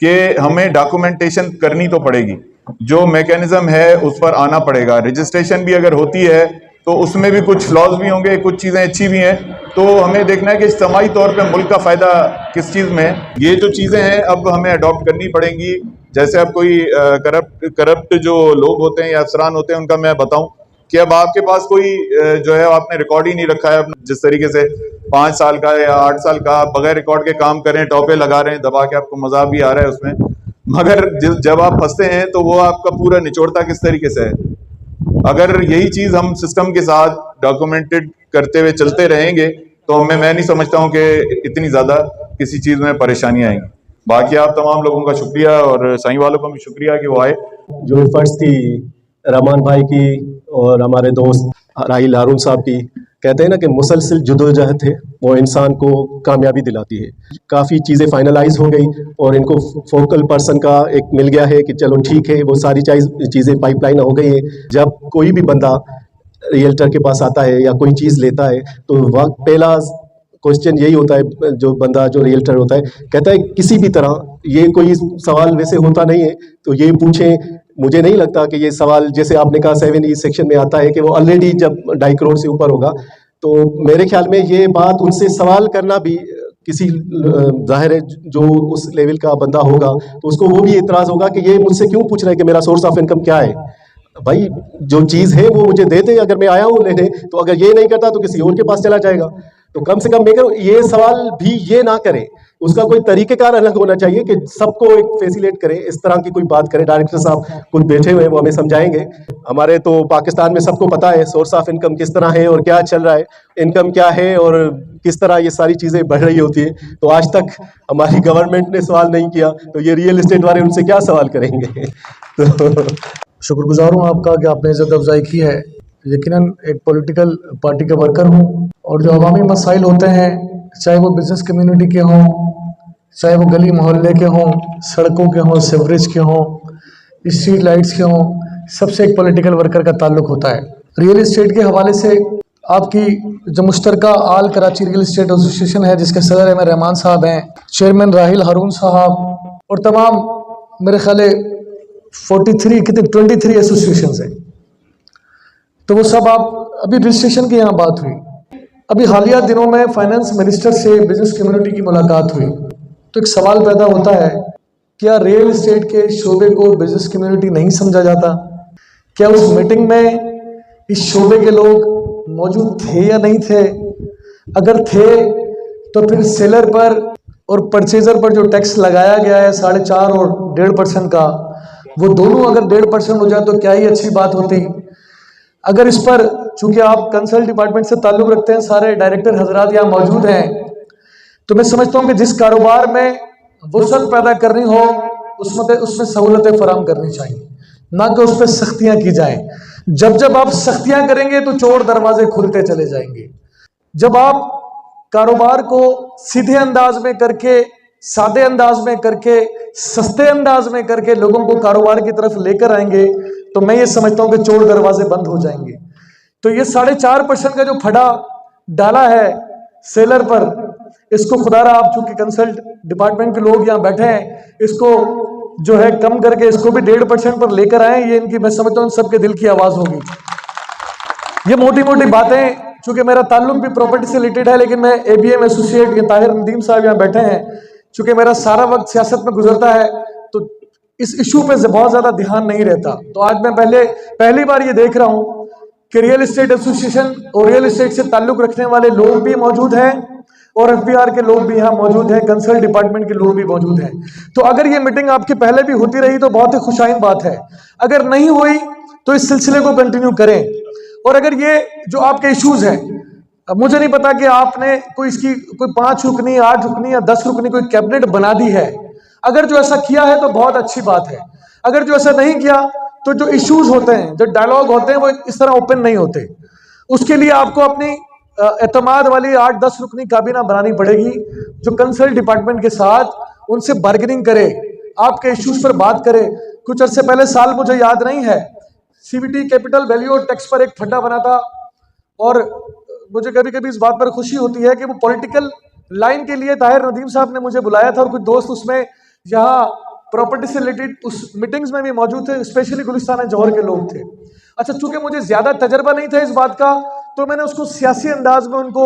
[SPEAKER 3] कि हमें डॉक्यूमेंटेशन करनी तो पड़ेगी, जो मैकेनिज्म है उस पर आना पड़ेगा। रजिस्ट्रेशन भी अगर होती है तो उसमें भी कुछ फ्लॉज भी होंगे, कुछ चीज़ें अच्छी भी हैं, तो हमें देखना है कि इज्तिमाई तौर पे मुल्क का फ़ायदा किस चीज़ में है। ये जो चीज़ें हैं अब हमें अडॉप्ट करनी पड़ेंगी। जैसे अब कोई करप्ट जो लोग होते हैं या अफसरान होते हैं, उनका मैं बताऊं कि अब आपके पास कोई जो है आपने रिकॉर्ड ही नहीं रखा है, जिस तरीके से 5 साल का या 8 साल का बगैर रिकॉर्ड के काम करें, टॉपे लगा रहे हैं दबा के, आपको मजा भी आ रहा है उसमें, मगर जब आप फंसते हैं तो वो आपका पूरा निचोड़ता किस तरीके से है। अगर यही चीज़ हम सिस्टम के साथ डॉक्यूमेंटेड करते हुए चलते रहेंगे तो मैं नहीं समझता हूँ कि इतनी ज़्यादा किसी चीज़ में परेशानी आएंगी। बाकी आप तमाम लोगों का शुक्रिया और साईं वालों का भी शुक्रिया कि वो आए।
[SPEAKER 6] जो एफर्ट्स थी रहमान भाई की और हमारे दोस्त राहिल हारून साहब की, कहते हैं ना कि मुसलसल जदोजहद है वो इंसान को कामयाबी दिलाती है। काफ़ी चीज़ें फाइनलाइज हो गई और इनको फोकल पर्सन का एक मिल गया है कि चलो ठीक है, वो सारी चीज़ें पाइपलाइन हो गई हैं। जब कोई भी बंदा रियल्टर के पास आता है या कोई चीज़ लेता है तो वक्त पहला क्वेश्चन यही होता है, जो बंदा जो रियल्टर होता है कहता है किसी भी तरह, ये कोई सवाल वैसे होता नहीं है तो ये पूछें। मुझे नहीं लगता कि ये सवाल, जैसे आपने कहा 7E सेक्शन में आता है कि वो ऑलरेडी जब 2.5 करोड़ से ऊपर होगा, तो मेरे ख्याल में ये बात उनसे सवाल करना भी किसी, जाहिर है जो उस लेवल का बंदा होगा तो उसको वो भी एतराज़ होगा कि ये मुझसे क्यों पूछ रहे हैं कि मेरा सोर्स ऑफ इनकम क्या है। भाई जो चीज़ है वो मुझे दे दे, अगर मैं आया हूँ लेने, तो अगर ये नहीं करता तो किसी और के पास चला जाएगा। तो कम से कम मेकर ये सवाल भी ये ना करें, उसका कोई तरीक़ेकार अलग होना चाहिए कि सबको एक फैसिलेट करें, इस तरह की कोई बात करें। डायरेक्टर साहब खुद बैठे हुए हैं, वो हमें समझाएंगे। हमारे तो पाकिस्तान में सबको पता है सोर्स ऑफ इनकम किस तरह है और क्या चल रहा है, इनकम क्या है और किस तरह ये सारी चीज़ें बढ़ रही होती है। तो आज तक हमारी गवर्नमेंट ने सवाल नहीं किया, तो ये रियल इस्टेट वाले उनसे क्या सवाल करेंगे। तो
[SPEAKER 7] शुक्रगुजार हूँ आपका कि आपने इज़्ज़त अफजाई की है। यकीनन एक पॉलिटिकल पार्टी का वर्कर हूँ और जो अवामी मसाइल होते हैं, चाहे वो बिज़नेस कम्युनिटी के हों, चाहे वो गली मोहल्ले के हों, सड़कों के हों, सीवरेज के हों, स्ट्रीट लाइट्स के हों, सबसे एक पॉलिटिकल वर्कर का ताल्लुक होता है। रियल इस्टेट के हवाले से आपकी जो मुश्तरका आल कराची रियल इस्टेट एसोसिएशन है, जिसके सदर एम रहमान साहब हैं, चेयरमैन राहिल हारून साहब और तमाम मेरे ख्याल 23 एसोसिएशन हैं, तो वो सब आप अभी रजिस्ट्रेशन की यहाँ बात हुई, अभी हालिया दिनों में फाइनेंस मिनिस्टर से बिजनेस कम्युनिटी की मुलाकात हुई, तो एक सवाल पैदा होता है, क्या रियल एस्टेट के शोबे को बिजनेस कम्युनिटी नहीं समझा जाता? क्या उस मीटिंग में इस शोबे के लोग मौजूद थे या नहीं थे? अगर थे तो फिर सेलर पर और परचेजर पर जो टैक्स लगाया गया है 4.5 और 1.5% का, वो दोनों अगर 1.5% हो जाए तो क्या ही अच्छी बात होती। अगर इस पर, चूंकि आप कंसल्ट डिपार्टमेंट से ताल्लुक रखते हैं, सारे डायरेक्टर हजरात यहाँ मौजूद हैं, तो मैं समझता हूँ कि जिस कारोबार में वसअत पैदा करनी हो उसमें सहूलतें फराम करनी चाहिए, ना कि उस पर सख्तियाँ की जाएं। जब आप सख्तियाँ करेंगे तो चोर दरवाजे खुलते चले जाएंगे। जब आप कारोबार को सीधे अंदाज में करके, सादे अंदाज में करके, सस्ते अंदाज में करके लोगों को कारोबार की तरफ लेकर आएंगे, तो मैं ये समझता हूं कि चोर दरवाजे बंद हो जाएंगे। तो ये 4.5% का जो फड़ा डाला है सेलर पर, इसको खुदारा आप चूंकि कंसल्ट डिपार्टमेंट के लोग यहाँ बैठे हैं, इसको जो है कम करके इसको भी 1.5% पर लेकर आए। ये इनकी, मैं समझता हूँ सबके दिल की आवाज होगी। ये मोटी मोटी बातें, चूंकि मेरा ताल्लुक भी प्रॉपर्टी से रिलेटेड है, लेकिन मैं ABM एसोसिएट के ताहिर नदीम साहब यहाँ बैठे हैं, चूंकि मेरा सारा वक्त सियासत में गुजरता है तो इस इशू पे बहुत ज्यादा ध्यान नहीं रहता। तो आज मैं पहली बार ये देख रहा हूँ कि रियल एस्टेट एसोसिएशन और रियल एस्टेट से ताल्लुक रखने वाले लोग भी मौजूद हैं और FBR के लोग भी यहाँ मौजूद हैं, कंसल्ट डिपार्टमेंट के लोग भी मौजूद हैं। तो अगर ये मीटिंग आपकी पहले भी होती रही तो बहुत ही खुशाइन बात है, अगर नहीं हुई तो इस सिलसिले को कंटिन्यू करें। और अगर ये जो आपके इश्यूज हैं, अब मुझे नहीं पता कि आपने कोई 5 रुकनी, 8 रुकनी या 10 रुकनी कोई कैबिनेट बना दी है, अगर जो ऐसा किया है तो बहुत अच्छी बात है। अगर जो ऐसा नहीं किया तो जो इश्यूज होते हैं, जो डायलॉग होते हैं, वो इस तरह ओपन नहीं होते। उसके लिए आपको अपनी एतमाद वाली 8-10 रुकनी काबीना बनानी पड़ेगी, जो कंसल्ट डिपार्टमेंट के साथ उनसे बार्गेनिंग करे, आपके इश्यूज पर बात करे। कुछ अरसे पहले, साल मुझे याद नहीं है, CVT कैपिटल वैल्यू और टैक्स पर एक फड्डा बना था, और मुझे कभी कभी इस बात पर खुशी होती है कि वो पॉलिटिकल लाइन के लिए ताहिर नदीम साहब ने मुझे बुलाया था और कुछ दोस्त उसमें यहाँ प्रॉपर्टी से रिलेटेड उस मीटिंग्स में भी मौजूद थे, स्पेशली गुलिस्तान जौहर के लोग थे। अच्छा, चूंकि मुझे ज्यादा तजर्बा नहीं था इस बात का, तो मैंने उसको सियासी अंदाज में उनको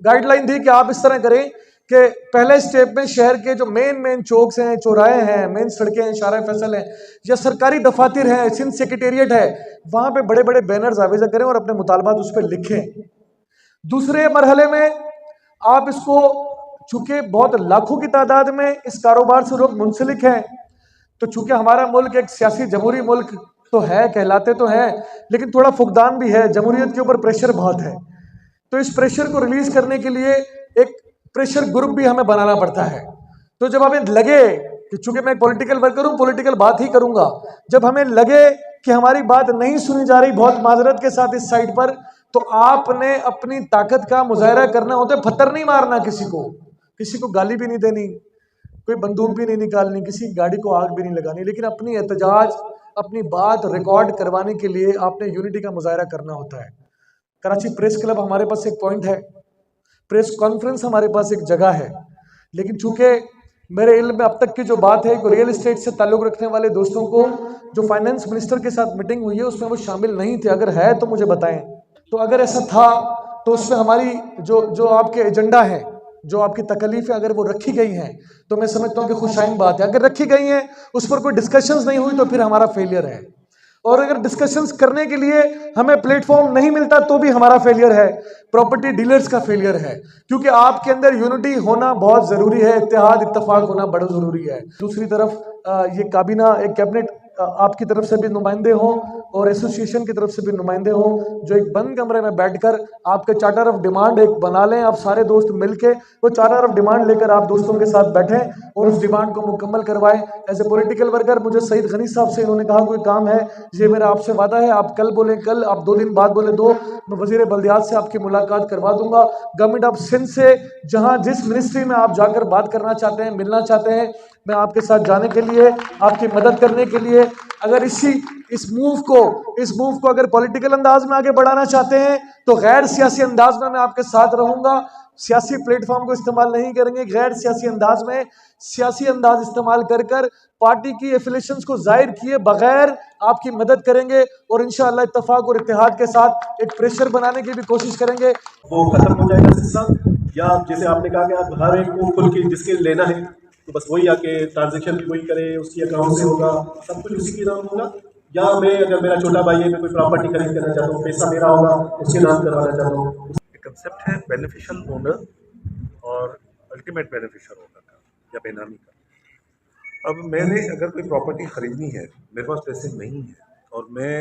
[SPEAKER 7] गाइडलाइन दी कि आप इस तरह करें कि पहले स्टेप में शहर के जो मेन चौक हैं, चौराहे हैं, मेन सड़कें हैं, शारा फैसल हैं, या सरकारी दफातर हैं, सिंध सेक्रेटेरिएट है, वहां पे बड़े बड़े बैनर्स आवेजा करें और अपने मुतालबात उस पर लिखें। दूसरे मरहले में आप इसको, चूंकि बहुत लाखों की तादाद में इस कारोबार से लोग मुंसलिक हैं, तो चूंकि हमारा मुल्क एक सियासी जमहूरी मुल्क तो है, कहलाते तो हैं, लेकिन थोड़ा फुकदान भी है, जमहूरियत के ऊपर प्रेशर बहुत है। तो इस प्रेशर को रिलीज करने के लिए एक प्रेशर ग्रुप भी हमें बनाना पड़ता है। तो जब हमें लगे कि चूंकि मैं पॉलिटिकल वर्कर हूं, पॉलिटिकल बात ही करूंगा, जब हमें लगे कि हमारी बात नहीं सुनी जा रही, बहुत माजरत के साथ इस साइड पर, तो आपने अपनी ताकत का मुजाहरा करना होता है। पत्थर नहीं मारना, किसी को गाली भी नहीं देनी, कोई बंदूक भी नहीं निकालनी, किसी गाड़ी को आग भी नहीं लगानी, लेकिन अपनी एहतजाज, अपनी बात रिकॉर्ड करवाने के लिए आपने यूनिटी का मुजाहरा करना होता है। कराची प्रेस क्लब हमारे पास एक पॉइंट है, प्रेस कॉन्फ्रेंस हमारे पास एक जगह है, लेकिन चूंकि मेरे इल्म में अब तक की जो बात है, रियल एस्टेट से ताल्लुक रखने वाले दोस्तों को जो फाइनेंस मिनिस्टर के साथ मीटिंग हुई है उसमें वो शामिल नहीं थे। अगर है तो मुझे बताएं। तो अगर ऐसा था तो उसमें हमारी जो आपके एजेंडा है, जो आपकी तकलीफें अगर वो रखी गई हैं, तो मैं समझता हूँ कि खुशाइन बात है। अगर रखी गई हैं, उस पर कोई डिस्कशंस नहीं हुई, तो फिर हमारा फेलियर है। और अगर डिस्कशंस करने के लिए हमें प्लेटफॉर्म नहीं मिलता, तो भी हमारा फेलियर है, प्रॉपर्टी डीलर्स का फेलियर है, क्योंकि आपके अंदर यूनिटी होना बहुत ज़रूरी है, इत्तेहाद इत्तफाक होना बड़ा ज़रूरी है। दूसरी तरफ ये काबीना, एक कैबिनेट आपकी तरफ से भी नुमाइंदे हों और एसोसिएशन की तरफ से भी नुमाइंदे हों, जो एक बंद कमरे में बैठकर आपके चार्टर ऑफ डिमांड एक बना लें। आप सारे दोस्त मिलके वो चार्टर ऑफ डिमांड लेकर आप दोस्तों के साथ बैठें और उस डिमांड को मुकम्मल करवाएं। एज ए पॉलिटिकल वर्कर मुझे सईद गनी साहब से इन्होंने कहा कोई काम है, ये मेरा आपसे वादा है, आप कल बोलें कल, आप 2 दिन बाद बोले 2, मैं वजीर बल्दियात से आपकी मुलाकात करवा दूंगा। गवर्नमेंट ऑफ सिंध से जहाँ जिस मिनिस्ट्री में आप जाकर बात करना चाहते हैं, मिलना चाहते हैं, मैं आपके साथ जाने के लिए, आपकी मदद करने के लिए, अगर इस मूव को अगर पॉलिटिकल अंदाज में आगे बढ़ाना चाहते हैं तो गैर सियासी अंदाज में मैं आपके साथ रहूंगा। सियासी प्लेटफॉर्म को इस्तेमाल नहीं करेंगे, गैर सियासी अंदाज में सियासी अंदाज इस्तेमाल कर कर पार्टी की एफिलिएशंस को जाहिर किए बगैर आपकी मदद करेंगे और इंशाअल्लाह इत्तेफाक और इत्तेहाद के साथ एक प्रेशर बनाने की भी कोशिश करेंगे।
[SPEAKER 6] वो खत्म हो जाएगा सिलसिला, या जैसे आपने कहा कि आप हर एक को खुल के जिसके लेना है तो बस वही आके ट्रांजेक्शन भी वही करे, उसकी अकाउंट से होगा, सब कुछ उसी के नाम होगा, या मैं अगर मेरा छोटा भाई है, मैं कोई प्रॉपर्टी खरीद करना चाहता हूँ, पैसा मेरा होगा, उसके नाम करवाना चाहता हूँ।
[SPEAKER 5] कंसेप्ट है बेनिफिशियल ओनर और अल्टीमेट बेनिफिशियल ओनर का या बेनामी का। अब मैंने अगर कोई प्रॉपर्टी खरीदनी है, मेरे पास पैसे नहीं है और मैं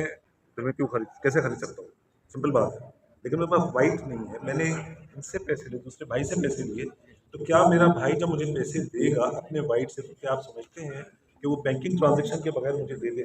[SPEAKER 5] कैसे खरीद सकता हूँ? सिंपल बात है, लेकिन मेरे पास वाइट नहीं है, मैंने इनसे पैसे लिए, दूसरे भाई से पैसे लिए, तो क्या मेरा भाई जब मुझे पैसे देगा अपने वाइट से, तो क्या आप समझते हैं कि वो बैंकिंग ट्रांजेक्शन के बगैर मुझे दे दे?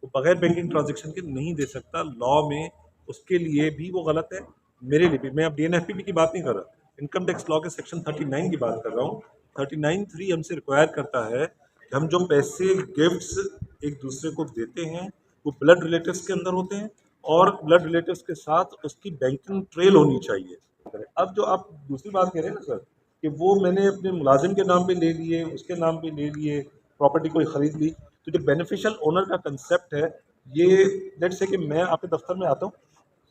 [SPEAKER 5] वो बगैर बैंकिंग ट्रांजेक्शन के नहीं दे सकता। लॉ में उसके लिए भी वो गलत है, मेरे लिए भी। मैं अब DNFPP की बात नहीं कर रहा, इनकम टैक्स लॉ के सेक्शन 39 की बात कर रहा हूँ। 39(3) हमसे रिक्वायर करता है कि हम जो पैसे गिफ्ट्स एक दूसरे को देते हैं वो ब्लड रिलेटिव्स के अंदर होते हैं और ब्लड रिलेटिव्स के साथ उसकी बैंकिंग ट्रेल होनी चाहिए। अब जो आप दूसरी बात कह रहे हैं ना सर, कि वो मैंने अपने मुलाजिम के नाम पे ले लिए, उसके नाम पे ले लिए, प्रॉपर्टी कोई ख़रीद ली, तो जो बेनिफिशियल ओनर का कंसेप्ट है, ये लेट्स से कि मैं आपके दफ्तर में आता हूँ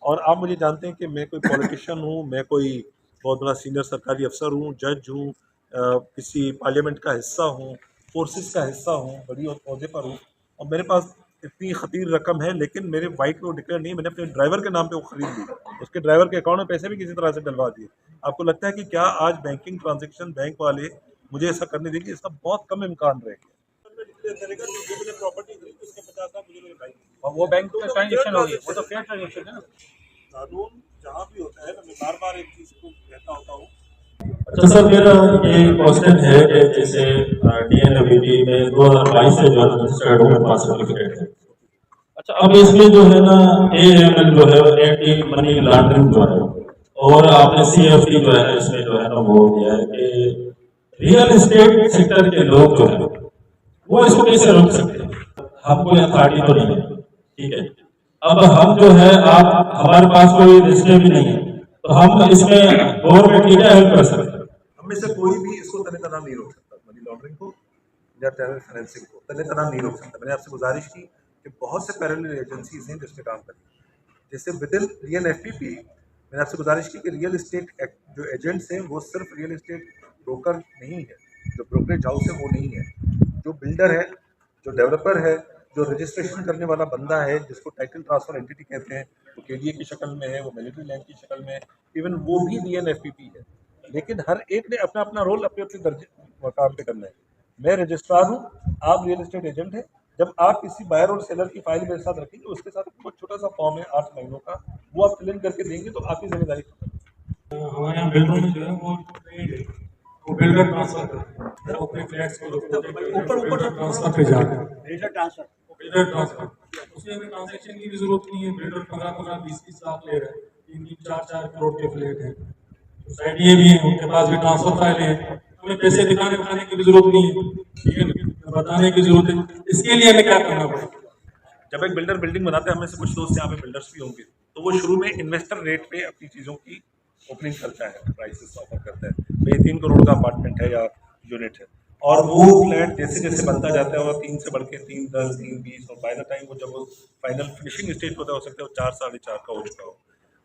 [SPEAKER 5] और आप मुझे जानते हैं कि मैं कोई पॉलिटिशियन हूँ, मैं कोई बहुत बड़ा सीनियर सरकारी अफसर हूँ, जज हूँ, किसी पार्लियामेंट का हिस्सा हूँ, फोर्सेस का हिस्सा हूँ, बड़ी अहदे पर हूँ और मेरे पास इतनी खतीर रकम है, लेकिन मेरे वाइट पे वो डिक्लेयर नहीं है, मैंने अपने ड्राइवर के नाम पे वो खरीद ली, उसके ड्राइवर के अकाउंट में पैसे भी किसी तरह से डलवा दिए। आपको लगता है कि क्या आज बैंकिंग ट्रांजेक्शन बैंक वाले मुझे ऐसा करने देंगे? इसका बहुत कम इम्कान रहेगा।
[SPEAKER 1] और वो बैंक का ट्रांजेक्शन होगी, वो तो फेयर ट्रांजेक्शन है ना।
[SPEAKER 5] कानून जहाँ भी होता है, मैं बार बार एक चीज़ को कहता होता हूँ।
[SPEAKER 8] अच्छा सर, मेरा ये क्वेश्चन है कि जैसे DNFPP में 2022 से जो है रजिस्टर्ड हूँ, मेरे पास सर्टिफिकेट है। अच्छा, अब इसमें जो है ना AML जो है, एंटी मनी लॉन्ड्रिंग जो है, और आपने CFT जो है इसमें जो है ना वो दिया है कि रियल एस्टेट सेक्टर के लोग जो है वो इसको कैसे रोक सकते हैं? हमको अथॉरिटी तो नहीं है, ठीक है। अब हम जो है, आप हमारे पास कोई रजिस्टर भी नहीं है, तो हम इसमें गवर्नमेंट की क्या हेल्प कर सकते हैं?
[SPEAKER 5] हम में से कोई भी इसको तने तना नहीं रोक सकता, मनी लॉन्ड्रिंग को या टेरर फाइनेंसिंग को तने तना नहीं रोक सकता। मैंने आपसे गुजारिश की कि बहुत से पैरेलल एजेंसीज हैं जिसमें काम करें, जैसे विद इन DNFPP मैंने आपसे गुजारिश की कि रियल इस्टेट जो एजेंट्स हैं वो सिर्फ रियल इस्टेट ब्रोकर नहीं है, जो ब्रोकरेज हाउस है वो नहीं है, जो बिल्डर है, जो डेवलपर है, जो रजिस्ट्रेशन करने वाला बंदा है, जिसको टाइटल ट्रांसफर एंटिटी कहते हैं, वो KDA की शक्ल में है, वो मिलिट्री लैंड की शक्ल में है, इवन वो भी DNFPP है। लेकिन हर एक ने अपना अपना रोल अपने अपने दर्जे मकाम पे करना है। मैं रजिस्ट्रार हूँ, आप रियल एस्टेट एजेंट हैं। जब आप किसी बायर और सेलर की फाइल मेरे साथ रखेंगे, उसके साथ बहुत छोटा सा फॉर्म है 8 महीनों का, वो आप फिल इन करके देंगे तो आपकी जिम्मेदारी खत्म।
[SPEAKER 8] हमारे यहाँ बिल्डर में जो है वो ट्रेड है, वो बिल्डर ट्रांसफर करते हैं, वो अपने फ्लैट्स को ऊपर ट्रांसफर पे जाते हैं, बिल्डर ट्रांसफर। उसमें हमें ट्रांजैक्शन की भी जरूरत नहीं है। बिल्डर 15-15, 20-20 लाख ले रहे हैं, 3-3, 4-4 करोड़ के फ्लैट हैं, साइड ये भी है, उनके पास भी ट्रांसफर फाइल है, हमें पैसे दिखाने बताने की भी जरूरत नहीं है, ठीक है, बताने की जरूरत है। इसके लिए हमें क्या करना पड़ेगा?
[SPEAKER 5] जब एक बिल्डर बिल्डिंग बनाता है, हमें से कुछ दोस्त यहाँ पे बिल्डर्स भी होंगे, तो वो शुरू में इन्वेस्टर रेट पे अपनी चीज़ों की ओपनिंग करता है, प्राइसेस ऑफर करता है, भाई 3 करोड़ का अपार्टमेंट है या यूनिट है, और वो फ्लैट जैसे जैसे बनता जाता है और 3 से बढ़ के 3, 10, 3, 20 और बाय द टाइम वो जब वो फाइनल फिनिशिंग स्टेज होता है, हो सकता है वो 4, 4.5 का हो चुका हो,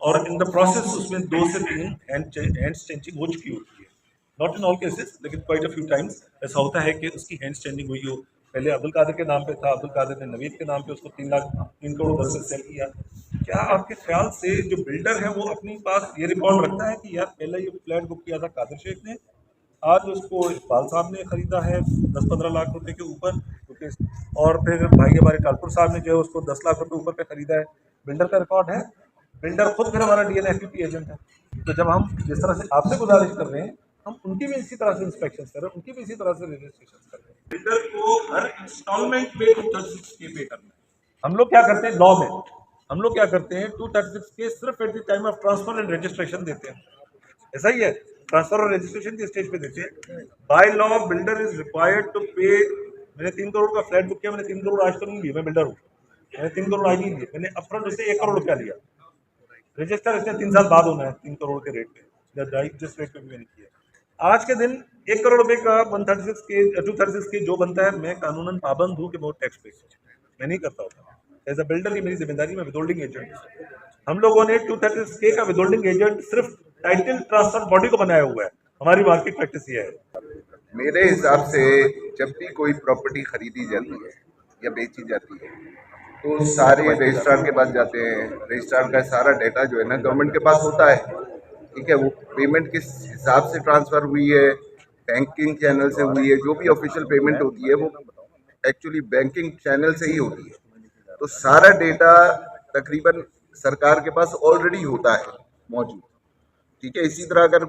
[SPEAKER 5] और इन द प्रोसेस उसमें 2 से 3 हैंड चेंजिंग हो चुकी होती है। नॉट इन ऑल केसेस, लेकिन क्वाइट अ फ्यू टाइम्स ऐसा होता है कि उसकी हैंड चेंजिंग हुई हो। पहले अब्दुल कादिर के नाम पे था, अब्दुल कादिर ने नवीद के नाम पे उसको 3 करोड़ 10 से सेल किया। क्या आपके ख्याल से जो बिल्डर है वो अपने पास ये रिकॉर्ड रखता है कि यार पहले ये फ्लैट बुक किया था कादिर शेख ने, आज उसको इकबाल साहब ने खरीदा है 10-15 लाख रुपए के ऊपर, क्योंकि और फिर भाई हमारे टालपुर साहब ने जो है उसको 10 लाख रुपए ऊपर पे खरीदा है? बिल्डर का रिकॉर्ड है, बिल्डर खुद फिर हमारा DNFPP एजेंट है। तो जब हम जिस तरह से आपसे गुजारिश कर रहे हैं, हम उनकी भी इसी तरह से इंस्पेक्शन कर रहे हैं, उनकी भी इसी तरह से रजिस्ट्रेशन कर रहे हैं। बिल्डर को हर इंस्टॉलमेंट पे 236K पे करना है। हम लोग क्या करते हैं, लॉ में हम लोग क्या करते हैं, 236K सिर्फ at the time of transfer and registration देते हैं। ऐसा ही है, ट्रांसफर और रजिस्ट्रेशन के स्टेज पे देते हैं। By law builder is required to pay. मैंने 3 करोड़ का फ्लैट बुक किया, मैंने 3 करोड़ आज तो नहीं लिए, मैं बिल्डर हूँ, मैंने 3 करोड़ आज नहीं लिए, मैंने अपफ्रंट उससे 1 करोड़ रुपया लिया। रजिस्टर इसने 3 साल बाद होना है 3 करोड़ के रेट पे, जिस रेट पे भी मैंने किया। आज के दिन 1 करोड़ रुपए का 136 के 236 के जो बनता है, मैं कानूनन पाबंद हूँ कि वो टैक्स पे मैं नहीं करता होता। एज अ बिल्डर, ये मेरी जिम्मेदारी, मैं विदहोल्डिंग एजेंट हूँ। हम लोगों ने 236 के का विदहोल्डिंग एजेंट सिर्फ टाइटल ट्रांसफर बॉडी को बनाया हुआ है। हमारी मार्केट प्रैक्टिस ये है।
[SPEAKER 9] मेरे हिसाब से जब भी कोई प्रॉपर्टी खरीदी जाती है या बेची जाती है तो सारे रजिस्ट्रार के पास जाते हैं। रजिस्ट्रार का सारा डेटा जो है ना गवर्नमेंट के पास होता है, ठीक है। वो पेमेंट किस हिसाब से ट्रांसफ़र हुई है, बैंकिंग चैनल से हुई है, जो भी ऑफिशियल पेमेंट होती है वो एक्चुअली बैंकिंग चैनल से ही होती है। तो सारा डेटा तकरीबन सरकार के पास ऑलरेडी होता है मौजूद, ठीक है। इसी तरह अगर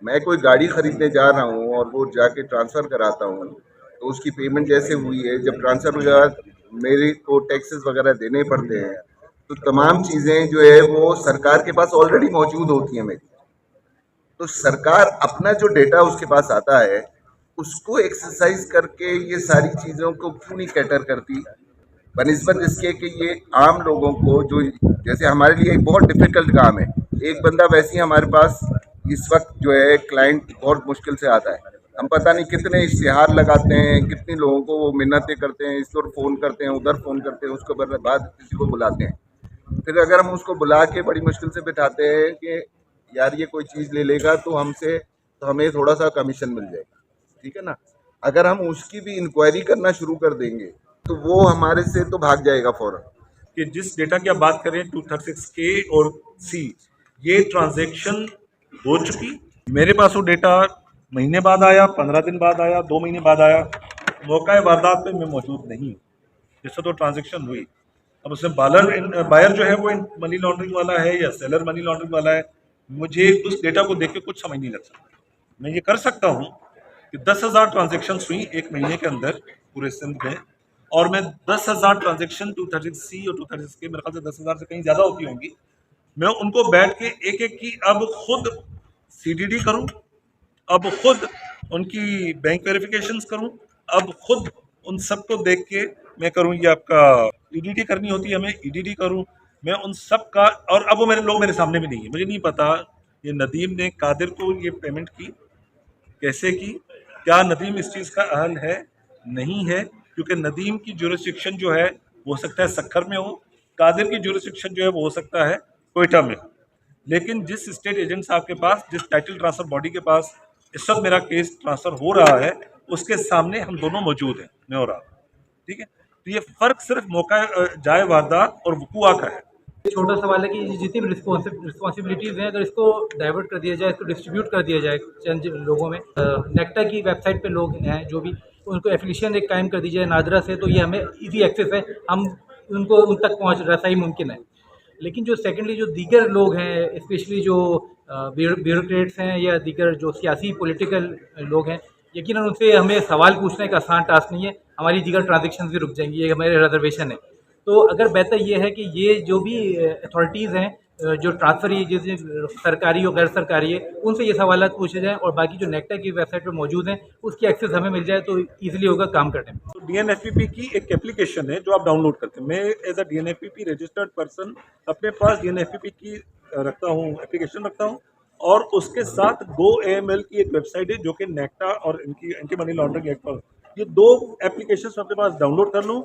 [SPEAKER 9] मैं कोई गाड़ी खरीदने जा रहा हूँ और वो जाके ट्रांसफ़र कराता हूँ तो उसकी पेमेंट जैसे हुई है, जब ट्रांसफ़र के बाद मेरे को टैक्सेस वगैरह देने पड़ते हैं, तो तमाम चीज़ें जो है वो सरकार के पास ऑलरेडी मौजूद होती हैं मेरी। तो सरकार अपना जो डेटा उसके पास आता है उसको एक्सरसाइज करके ये सारी चीज़ों को क्यों नहीं कैटर करती, बनिस्बत इसके कि ये आम लोगों को, जो जैसे हमारे लिए एक बहुत डिफ़िकल्ट काम है। एक बंदा वैसे ही हमारे पास इस वक्त जो है क्लाइंट बहुत मुश्किल से आता है। हम पता नहीं कितने इश्तिहार लगाते हैं, कितने लोगों को वो मिन्नतें करते हैं, इस तरह फ़ोन करते हैं, उधर फ़ोन करते हैं, उसके बाद किसी को बुलाते हैं। फिर अगर हम उसको बुला के बड़ी मुश्किल से बिठाते हैं कि यार ये कोई चीज़ ले लेगा तो हमसे, तो हमें थोड़ा सा कमीशन मिल जाएगा, ठीक है ना। अगर हम उसकी भी इंक्वायरी करना शुरू कर देंगे तो वो हमारे से तो भाग जाएगा फ़ौरन।
[SPEAKER 5] कि जिस डेटा की आप बात करें 236K और C, ये ट्रांजैक्शन हो चुकी। मेरे पास वो डेटा महीने बाद आया, 15 दिन बाद आया, 2 महीने बाद आया। मौका वारदात पे मैं मौजूद नहीं हूँ जिससे तो ट्रांजैक्शन हुई। अब उसमें बायर जो है वो मनी लॉन्ड्रिंग वाला है या सेलर मनी लॉन्ड्रिंग वाला है, मुझे उस डेटा को देख के कुछ समझ नहीं लग सकता। मैं ये कर सकता हूँ कि 10,000 ट्रांजेक्शन हुई एक महीने के अंदर पूरे सिंध में, और मैं 10,000 ट्रांजेक्शन 236C और 236K, मेरे ख्याल से 10,000 से कहीं ज़्यादा होती होंगी, मैं उनको बैठ के एक एक की अब खुद CDD करूं, अब खुद उनकी बैंक वेरिफिकेशंस करूं, अब खुद उन सबको देख के मैं करूं। ये आपका EDD करनी होती है, हमें EDD करूं मैं उन सब का। और अब वो लोग मेरे सामने भी नहीं है, मुझे नहीं पता ये नदीम ने कादिर को ये पेमेंट की कैसे की, क्या नदीम इस चीज़ का अहल है, नहीं है, क्योंकि नदीम की जुरिस्डिक्शन जो है वो हो सकता है सक्खर में हो, कादिर की जुरिस्डिक्शन जो है वो हो सकता है कोयटा में। लेकिन जिस स्टेट एजेंट साहब के पास, जिस टाइटल ट्रांसफर बॉडी के पास इस वक्त मेरा केस ट्रांसफर हो रहा है, उसके सामने हम दोनों मौजूद हैं, मैं और आप, ठीक है। तो ये फ़र्क सिर्फ मौका जाए वारदात और वकूआ का है।
[SPEAKER 10] छोटा सवाल है कि जितनी भी रिस्पॉन्सिबिलिटीज़ हैं, अगर इसको डाइवर्ट कर दिया जाए, इसको डिस्ट्रीब्यूट कर दिया जाए चंद लोगों में, नेक्टा की वेबसाइट पे लोग हैं जो भी, उनको एफिलिएशन एक कायम कर दी जाए नादरा से, तो ये हमें इजी एक्सेस है, हम उनको उन तक रसाई मुमकिन है। लेकिन जो सेकेंडली जो दीगर लोग हैं, स्पेशली जो ब्यूरोक्रेट्स हैं या दीगर जो सियासी पॉलिटिकल लोग हैं, यकीनन उनसे हमें सवाल पूछने का आसान टास्क नहीं है। हमारी दीगर ट्रांजेक्शन भी रुक जाएंगी, ये हमारे रिजर्वेशन है। तो अगर बेहतर ये है कि ये जो भी अथॉरिटीज़ हैं जो ट्रांसफ़र ये जैसे सरकारी और गैर सरकारी है, उनसे ये सवाल पूछे जाएँ, और बाकी जो नेक्टा की वेबसाइट पे मौजूद हैं उसकी एक्सेस हमें मिल जाए तो ईजिली होगा काम करने में।
[SPEAKER 5] तो DNFPP की एक एप्लीकेशन है जो आप डाउनलोड करते हैं। मैं as a DNFPP registered person अपने पास DNFPP की रखता हूँ, एप्लीकेशन रखता हूँ, और उसके साथ GoAML की एक वेबसाइट है जो कि नेक्टा और इनकी एंटी मनी लॉन्ड्रिंग एक्ट पर, ये 2 एप्लीकेशन अपने पास डाउनलोड कर लूँ।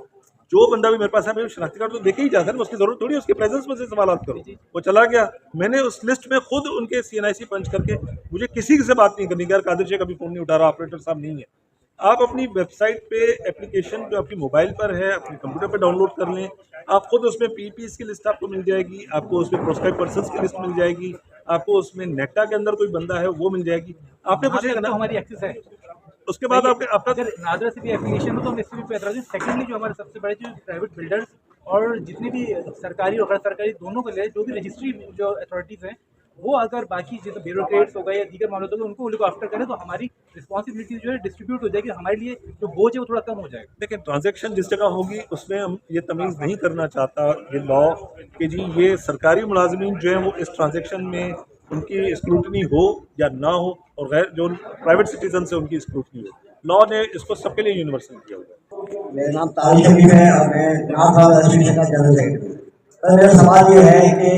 [SPEAKER 5] जो बंदा भी मेरे पास है, मैं शनाख्ती कार्ड तो देखे ही जाता है, उसकी जरूरत थोड़ी उसके प्रेजेंस में से सवाल करो, वो चला गया। मैंने उस लिस्ट में खुद उनके CNIC पंच करके, मुझे किसी से बात नहीं करनी, यार कादिर शेख अभी फ़ोन नहीं उठा रहा, ऑपरेटर साहब नहीं है। आप अपनी वेबसाइट पे एप्लीकेशन जो आपकी मोबाइल पर है, अपने कंप्यूटर पे डाउनलोड कर लें। आप खुद उसमें PPs की लिस्ट आपको मिल जाएगी, आपको उसमें प्रोस्क्राइब पर्सन्स की लिस्ट मिल जाएगी, आपको उसमें नेक्टा के अंदर कोई बंदा है वो मिल जाएगी। आपने कुछ नहीं करना,
[SPEAKER 10] हमारी एक्सेस है।
[SPEAKER 5] उसके बाद आपका
[SPEAKER 10] अगर नादरा से भी एफिलिएशन हो तो हम इससे भी बेहतर हैं। सेकेंडली जो हमारे सबसे बड़े जो प्राइवेट बिल्डर्स और जितने भी सरकारी और गैर सरकारी दोनों के लिए जो भी रजिस्ट्री जो अथॉरिटीज़ हैं, वो अगर बाकी जैसे ब्यूरोक्रेट्स हो गए या दीगर मामलों हो गए, उनको लुक आफ्टर करें तो हमारी रिस्पॉन्सिबिलिटी जो है डिस्ट्रीब्यूट हो जाएगी, हमारे लिए जो बोझ है वो थोड़ा कम हो जाएगा।
[SPEAKER 5] देखिए, ट्रांजैक्शन जिस जगह होगी उसमें हम ये तमीज़ नहीं करना चाहता ये लॉ कि जी ये सरकारी मुलाजमीन जो है वो इस ट्रांजैक्शन में उनकी स्क्रूटनी हो या ना हो, और गैर जो प्राइवेट सिटीजन से उनकी स्क्रूटनी हो। लॉ ने इसको सबके लिए यूनिवर्सल किया हुआ है।
[SPEAKER 11] मेरा नाम तारिक हबीब है और मैं नाथ एसोसिएशन का जनरल सेक्रेटरी। मेरा सवाल ये है कि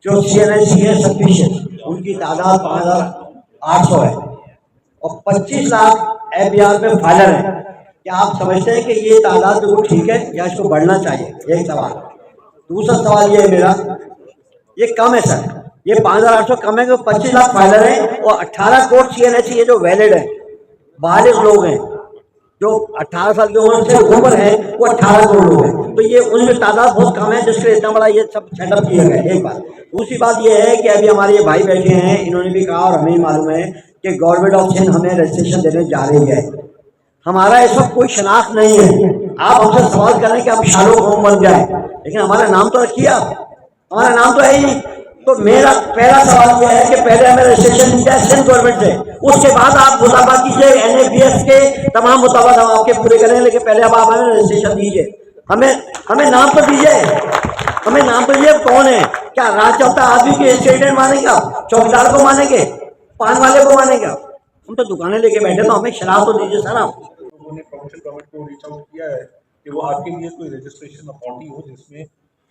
[SPEAKER 11] जो CNIC है सफिशिएंट उनकी तादाद 5800 है और 25 लाख FBR में फाइलर है। क्या आप समझते हैं कि ये तादाद तो ठीक है या इसको बढ़ना चाहिए? एक सवाल। दूसरा सवाल ये है मेरा, ये कम है सर, ये 5800 कम है कि 25 लाख फाइलर हैं और 18 करोड़ CNH ये जो वैलिड है, बालिग लोग हैं जो 18 साल की उम्र से ऊपर है, वो 18 करोड़ लोग हैं। तो ये उनकी तादाद बहुत कम है जिसके इतना बड़ा ये सब सेटअप किया गया है। एक बात। दूसरी बात ये है कि अभी हमारे ये भाई बैठे हैं, इन्होंने भी कहा और हमें मालूम है कि गवर्नमेंट ऑफ सिंध हमें रजिस्ट्रेशन देने जा रही है। हमारा इस वक्त कोई शनाख्त नहीं है। आप हमसे सवाल करें कि हम शाहरुख होम बन जाए, लेकिन हमारा नाम तो रखिए आप, हमारा नाम तो है ही नहीं। तो मेरा पहला सवाल यह है कि पहले हमें रजिस्ट्रेशन दीजिए सिंध गवर्नमेंट से, उसके बाद आप मुताबा कीजिए NABS के तमाम मुताबा हम आपके पूरे करेंगे, लेकिन पहले अब आप हमें रजिस्ट्रेशन दीजिए। हमें नाम तो दीजिए, हमें नाम तो दीजिए कौन है। क्या राज चलता आदमी के स्टेटमेंट मानेगा, चौकीदार को मानेंगे, पान वाले को मानेगा? हम तो दुकानें लेके बैठे, तो हमें शराब तो दीजिए सर आप।
[SPEAKER 5] लोगों ने प्रोविंशियल गवर्नमेंट को रीच आउट किया है कि वो आपके लिए कोई रजिस्ट्रेशन अथॉरिटी हो जिसमें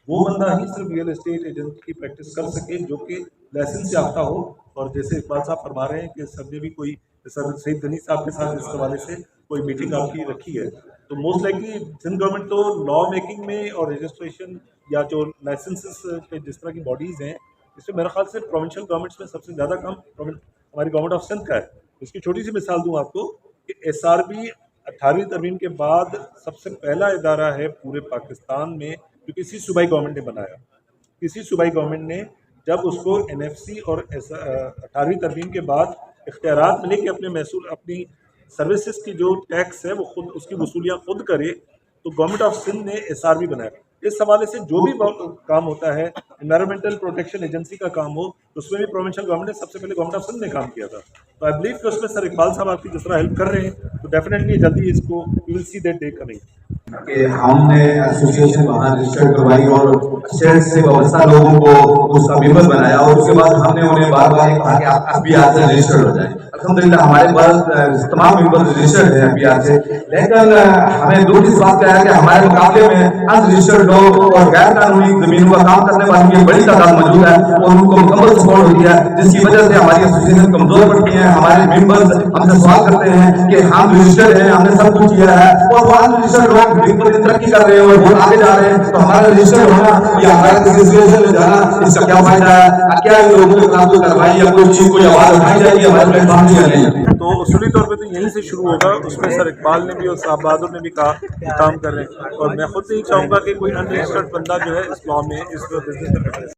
[SPEAKER 5] वो बंदा ही सिर्फ रियल एस्टेट एजेंट की प्रैक्टिस कर सके जो कि लाइसेंस याफ्ता हो। और जैसे इकबाल साहब फरमा रहे हैं कि सर ने भी कोई सर सईद गनी साहब के साथ इस हवाले से कोई मीटिंग आपकी रखी है, तो मोस्ट लाइकली सिंध गवर्नमेंट तो लॉ मेकिंग में और रजिस्ट्रेशन या जो लाइसेंसेस पे जिस तरह की बॉडीज़ हैं, इसमें मेरे ख्याल से प्रोविंशियल गवर्नमेंट्स में सबसे ज़्यादा काम हमारी गवर्नमेंट ऑफ सिंध का है। इसकी छोटी सी मिसाल दूँ आपको कि SRB 18वीं तरमीम के बाद सबसे पहला इदारा है पूरे पाकिस्तान में जो किसी सूबाई गवर्नमेंट ने बनाया। किसी सूबाई गवर्नमेंट ने जब उसको NFC और 18वीं तरमीम के बाद इख्तियारात मिले कि अपने महसूल अपनी सर्विसेज की जो टैक्स है वो खुद उसकी वसूलियाँ खुद करे, तो गवर्नमेंट ऑफ सिंध ने SRB बनाया। इस हवाले से जो भी काम होता है, एनवायरमेंटल प्रोटेक्शन एजेंसी का काम हो, उसमें भी प्रोविंशियल गवर्नमेंट ने सबसे पहले गवर्नमेंट ऑफ सिंध ने काम किया था। तो आई बिलीव कि उसमें सर इकबाल साहब आपकी जिस तरह हेल्प कर रहे हैं, तो डेफिनेटली जल्दी इसको you will see that day coming.
[SPEAKER 12] कि हमने एसोसिएशन वहाँ रजिस्टर्ड करवाई और स्टेट से व्यवस्था लोगों को उसका मेंबर बनाया और उसके बाद हमने उन्हें बार बार कहा कि आप FBR से रजिस्टर्ड हो जाए। अल्हम्दुलिल्लाह हमारे पास तमाम मेंबर रजिस्टर्ड है FBR से, लेकिन हमें दुख इस बात का है कि हमारे मुकाबले में अनरजिस्टर्ड लोग और गैर कानूनी जमीनों का काम करने वालों की बड़ी तादाद मौजूद है और उनको मुकम्मल सपोर्ट होती है, जिसकी वजह से हमारी एसोसिएशन कमजोर पड़ती है। हमारे मेंबर्स हमसे सवाल करते हैं कि हम रजिस्टर्ड हैं, हमने सब कुछ किया है, और वो अनरजिस्टर्ड लोग तरक्की कर रहे हैं और बहुत आगे जा रहे हैं, तो हमारा रजिस्टर्ड होना या हमारा रजिस्ट्रेशन में जाना, इसका क्या फायदा है? क्या इन लोगों के खिलाफ कोई कार्रवाई या कोई चीज कोई आवाज उठाई जाएगी हमारे प्लेटफॉर्म नहीं?
[SPEAKER 5] तो उसूली तौर पे तो यहीं से शुरू होगा। उसमें सर इकबाल ने भी और साहब बहादुर ने भी कहा कि काम कर रहे हैं, और मैं खुद नहीं चाहूँगा कि कोई अनरजिस्टर्ड बंदा जो है इस लॉ में इस बिजनेस में